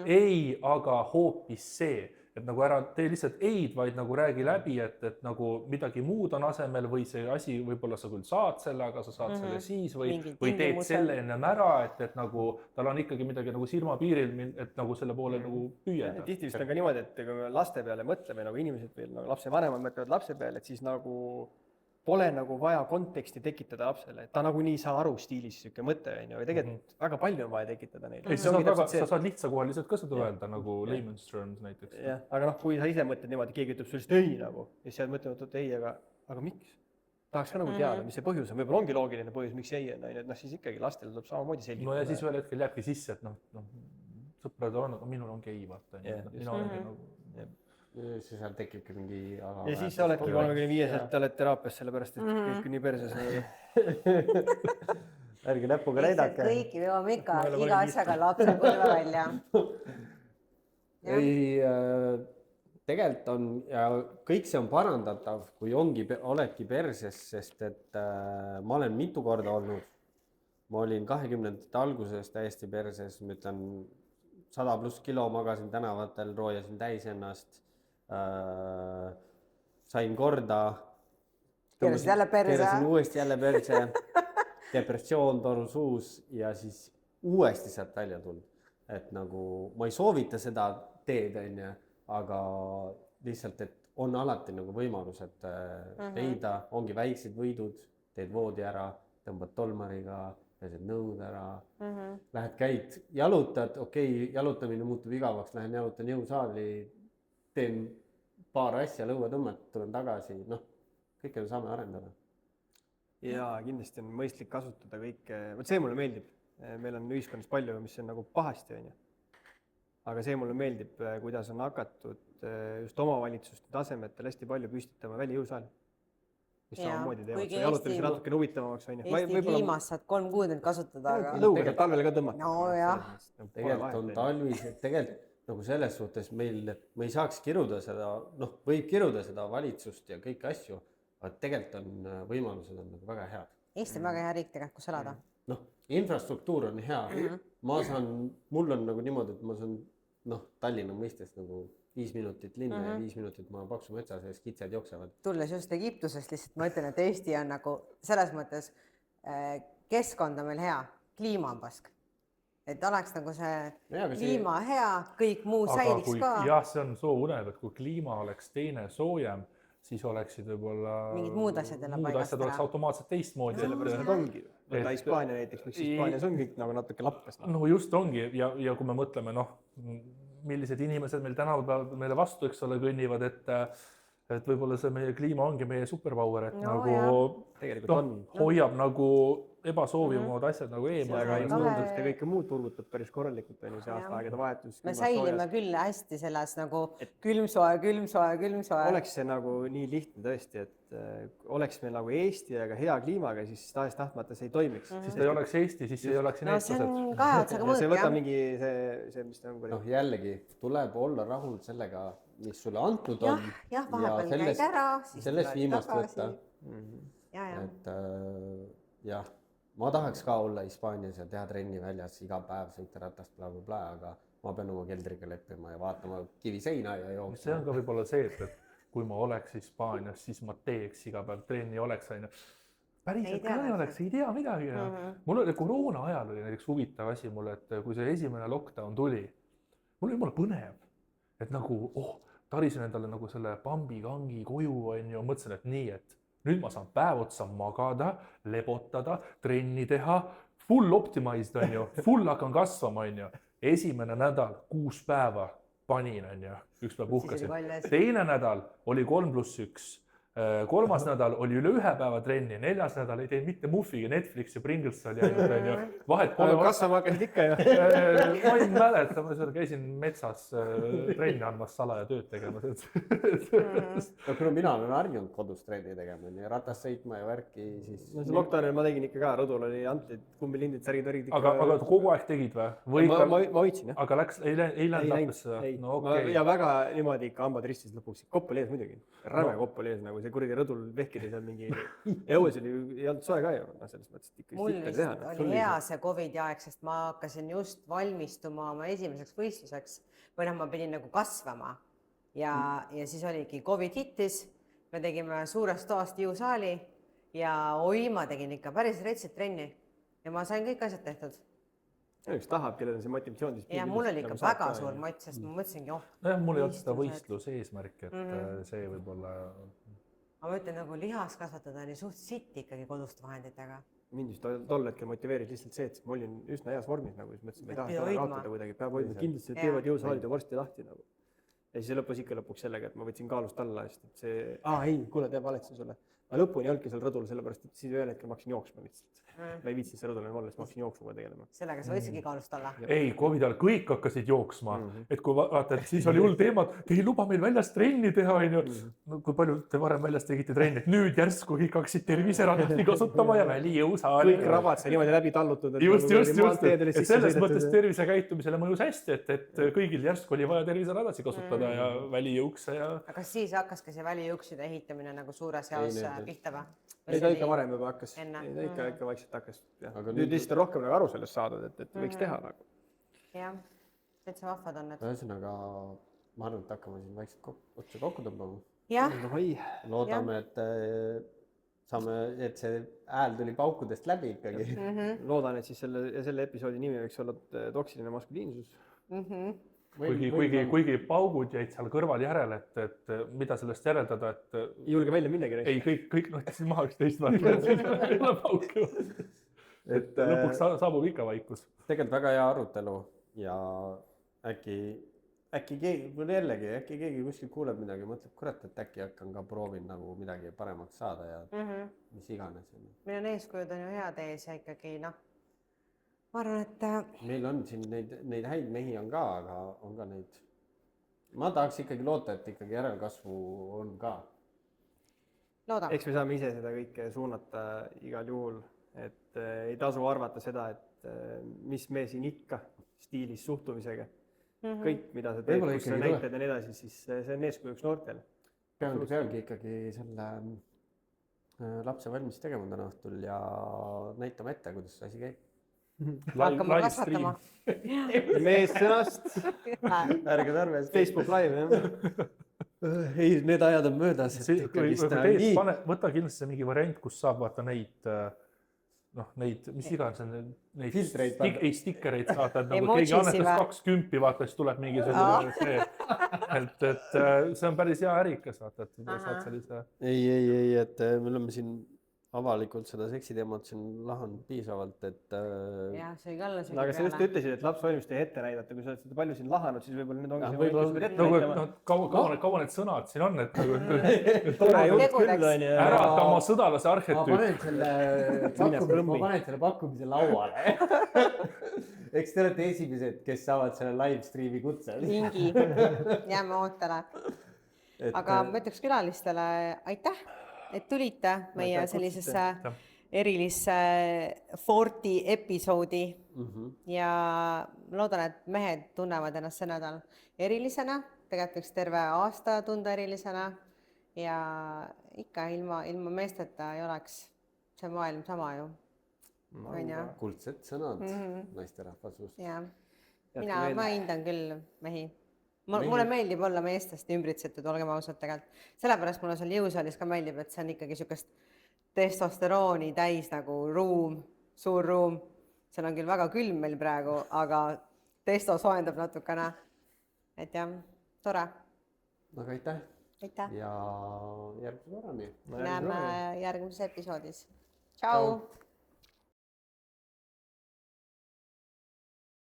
Ei, aga hoopis see. Et nagu ära tee lihtsalt eid, vaid nagu räägi läbi, et nagu midagi muud on asemel või see asi, võib-olla sa küll saad selle, aga sa saad selle siis või teed selle ennem ära, et nagu tal on ikkagi midagi nagu silmapiiril, et nagu selle poole nagu püüeda. Tihti vist on ka niimoodi, et kui me laste peale mõtleme, nagu inimesed veel, nagu lapse vanemad mõtlevad lapse peale, et siis nagu pole nagu vaja konteksti tekitada lapsele, et ta nagunii saa aru stiilis siuke mõte on ju, või tegelikult väga palju on vaja tekitada neil. Sa saad lihtsakohaliselt ka seda öelda nagu layman's terms näiteks. Jah, aga kui sa ise mõtled niimoodi, keegi ütleb sulle ei nagu, ja siis sa mõtled, et ei, aga miks? Tahaks ka nagu teada, mis see põhjus on, võib-olla ongi loogiline põhjus, miks ei on, et siis ikkagi lastel tuleb samamoodi selgitada. No ja siis ühel hetkel jääbki sisse, et sõprad on, aga minul ongi ei vaata. siis seal tekibki mingi ala. Ja siis sa oledki 35-selt, oled teraapias, sellepärast, et kõik nii perses. Ärge näpuga näidake. Kõiki jõuame ikka, iga asjaga lapsepõlve välja. Ei, tegelikult on, ja kõik see on parandatav, kui oledki perses, sest et ma olen mitu korda olnud. Ma olin 20-ndate alguses täiesti perses, ma ütlen 100+ kilo magasin tänavatel, roojasin täis ennast. Sain korda, keerasin uuesti jälle perse, depressioon torus uus ja siis uuesti sealt välja tulnud. Et nagu ma ei soovita seda teed, aga lihtsalt, et on alati nagu võimalus, et leida, ongi väiksed võidud, teed voodi ära, tõmbad tolmariga, pääsed nõud ära, lähed käid, jalutad, okei, jalutamine muutub igavaks, lähen jalutan jõusaali, teen paar asja, lõuatõmmet, tulen tagasi, kõike me saame arendada. ja kindlasti on mõistlik kasutada kõike, vot see mulle meeldib. Meil on ühiskonnas palju, mis on nagu pahasti, on ju. Aga see mulle meeldib, kuidas on hakatud just omavalitsuste tasemetel hästi palju püstitama välijõusaali. Mis samamoodi teevad seda jalutamise natukene huvitavamaks, on ju. Eesti kliimas saad 3 kuud end kasutada, aga... Lõuga saab talvel ka tõmmata. No jah. Tegelikult on talvised, tegelikult nagu selles suhtes meil, me ei saaks kiruda seda, võib kiruda seda valitsust ja kõiki asju, aga tegelikult on võimalused on nagu väga head. Eesti on väga hea riik tegelikult, kus elada. Infrastruktuur on hea. Ma saan, mul on nagu niimoodi, et ma saan Tallinna mõistes nagu 5 minutit linna ja 5 minutit ma paksu metsa sees, kitsed jooksevad. Tulles just Egiptusest lihtsalt ma ütlen, et Eesti on nagu selles mõttes keskkond on meil hea, kliima on pask. Et oleks nagu see kliima hea, kõik muu säiliks ka. Jah, see on soo unev, et kui kliima oleks teine soojem, siis oleksid võib-olla mingid muud asjad oleks automaatselt teistmoodi. Sellepärast ongi. Võta Hispaania näiteks, miks Hispaanias on kõik nagu natuke lappes. No just ongi ja kui me mõtleme, millised inimesed meil tänapäeval meile vastu, eks ole, kõnnivad, et võib-olla see meie kliima ongi meie superpower, et hoiab nagu ebasoovimad asjad nagu eemal. Aga loodust ja kõike muud turgutab päris korralikult, on ju see aastaaegade vahetus. Me säilime küll hästi selles nagu külmsoe. Oleks see nagu nii lihtne tõesti, et oleks meil nagu Eesti, aga hea kliimaga, siis tahes-tahtmata see ei toimiks. Siis ta ei oleks Eesti, siis ei oleks siin eestlased. See on kahe otsaga mõõk, see võtab mingi see, mis ta on. Jällegi, tuleb olla rahul sellega, mis sulle antud on. Jah, vahepeal käid ära, siis sellest viimast tagasi. Et jah, ma tahaks ka olla Hispaanias ja teha trenni väljas iga päev, sõita ratast, bla, aga ma pean oma keldriga leppima ja vaatama kivi seina ja jooksma. See on ka võib-olla see, et kui ma oleks Hispaanias, siis ma teeks iga päev trenni, oleks aina. Päriselt ka ei oleks, ei tea midagi. Mul oli koroona ajal oli näiteks huvitav asi mulle, et kui see esimene lockdown tuli, mul oli jumala põnev, et nagu, tarisin endale nagu selle Bambi-gangi koju, mõtlesin, et nii, et nüüd ma saan päev otsa magada, lebotada, trenni teha, full optimized on ju, full hakkan kasvama on ju. Esimene nädal 6 päeva panin on ju, 1 päev puhkasin. Teine nädal oli 3+1, 3. nädal oli üle 1 päeva trenni, 4. nädal ei teinud mitte Muffigi, Netflix ja Pringles oli ainult on ju. Vahet pole. Kasvama hakkasid ikka ju. Ma ei mäleta, ma käisin metsas trenni andmas salaja tööd tegema. Kuna mina olen harjunud kodus trenni tegema, nii ratas sõitma ja värki, siis... See lockdownil ma tegin ikka ka, rõdul oli antlid, kummilindid, särgid, värgid ikka... Aga kogu aeg tegid või? Ma hoidsin, jah. Aga ei läinud lappesse? No okei. Ja väga niimoodi ikka hambad ristis lõpuks. Kopp oli ees muidugi. Räme kopp oli ees, nagu see kuradi rõdul vehkida seal mingi... Õues ei olnud soe ka ju, selles mõttes, et ikka... Mul vist oli hea see COVID aeg, sest ma hakkasin just valmistuma oma esimeseks võistluseks või ma pidin nagu kasvama ja siis oligi COVID hittis, me tegime suurest toast jõusaali ja ma tegin ikka päris retsit trenni ja ma sain kõik asjad tehtud. Üks tahab, kellel on see motivatsioon. Ja mul oli ikka väga suur mott, sest ma mõtlesingi, mul ei olnud seda võistluse eesmärki, et see võib olla... Ma ütlen nagu lihas kasvatada oli suht sitt ikkagi koduste vahenditega. Mind just tol hetkel motiveeris lihtsalt see, et ma olin üsna heas vormis, nagu siis mõtlesin, ma ei taha seda raotada kuidagi, peab hoidma. Kindlasti teevad jõusaalid ja vorsti lahti. Ja siis lõpus ikka lõpuks sellega, et ma võtsin kaalust alla, sest et see... kuule, teeb valetasin sulle. Ma lõpuni ei olnudki seal rõdul, sellepärast, et siis ühel hetkel ma hakkasin jooksma lihtsalt. Ma ei viitsin see rõdul enam olla, siis ma hakkasin jooksuga tegelema. Sellega sa võtsidki kaalust alla? Ei, COVID ajal kõik hakkasid jooksma. Et kui vaata, et siis oli hull teema, te ei luba meil väljas trenni teha, kui palju te varem väljas tegite trenni, et nüüd järsku kõik hakkasid terviseradati kasutama ja välijõusaali. Kõik rabad sai niimoodi läbi tallutud. Just. Et selles mõttes tervisekäitumisele mõjus hästi, et kõigil järsku oli vaja terviseradasi kasutada ja välijõukse ja... Aga kas siis hakkaski see välijõukside ehitamine nagu suures jaos pihta või? Ei, ta ikka varem juba hakkas. Ikka vaikselt hakkas. Nüüd lihtsalt on rohkem aru sellest saadud, et võiks teha nagu. Jah, täitsa vahvad on need. Ühesõnaga, ma arvan, et hakkame siin vaikselt otsa kokku tõmbama. Jah. Loodame, et see hääl tuli paukudest läbi ikkagi. Loodan, et siis selle episoodi nimi võiks olla toksiline maskuliinsus. Kuigi paugud jäid seal kõrval järel, et mida sellest järeldada, et... Ei julge välja minnegi. Ei, kõik nohtisid maha üksteist ei ole pauku. Lõpuks saabub ikka vaikus. Tegelikult väga hea arutelu ja äkki äkki keegi, mul jällegi, äkki keegi kuskil kuuleb midagi, mõtleb, kurat, et äkki hakkan ka proovin nagu midagi paremaks saada ja mis iganes. meil on eeskujud on ju head ees ja ikkagi noh, ma arvan, et meil on siin neid häid mehi on ka, aga on ka neid. Ma tahaks ikkagi loota, et ikkagi järelkasvu on ka. loodame. eks me saame ise seda kõike suunata igal juhul, et ei tasu arvata seda, et mis me siin ikka stiilis suhtumisega. Kõik, mida sa teed, kus sa näitad ja nii edasi, siis see on eeskujuks noortele. Peangi ikkagi selle lapse valmis tegema täna õhtul ja näitama ette, kuidas see asi käib. Hakkame kasvatama. Meessõnast, Ärge tarve. Facebook live, jah. Ei, need ajad on möödas. Võta kindlasti mingi variant, kus saab vaata neid, neid, mis iganes on neid filtreid, stikereid saata, et nagu keegi annetas 20, vaata, siis tuleb mingi selline see, et see on päris hea ärikas, vaata, et saad sellise. Ei, et me oleme siin avalikult seda seksiteemat siin lahanud piisavalt, et jah, see oli alla aga sa just ütlesid, et laps valmis teie ette näidata, kui sa oled seda palju siin lahanud, siis võib-olla nüüd ongi see võimalus ette näitama. Kaua need sõnad siin on, et tore jutt küll on ja ärata oma sõdalase arhetüüp. ma panen selle pakkumise lauale. Eks te olete esimesed, kes saavad selle live streami kutse. Mingi, jääme ootele. Aga ma ütleks külalistele aitäh, et tulite meie sellisesse erilisse Forti episoodi ja loodan, et mehed tunnevad ennast see nädal erilisena, tegelikult võiks terve aasta tunda erilisena ja ikka ilma meesteta ei oleks see maailm sama ju. Kuldsed sõnad naisterahva suust. Ma hindan küll mehi. Mulle meeldib olla meestest ümbritsetud, olgem ausalt tegelikult. Sellepärast mulle seal jõusaalis ka meeldib, et see on ikkagi niisugust testosterooni täis nagu ruum, suur ruum. Seal on küll väga külm meil praegu, aga testo soojendab natukene. Et jah, tore. Aga aitäh. Aitäh. Ja järgmise korrani. Näeme järgmises episoodis. Tšau!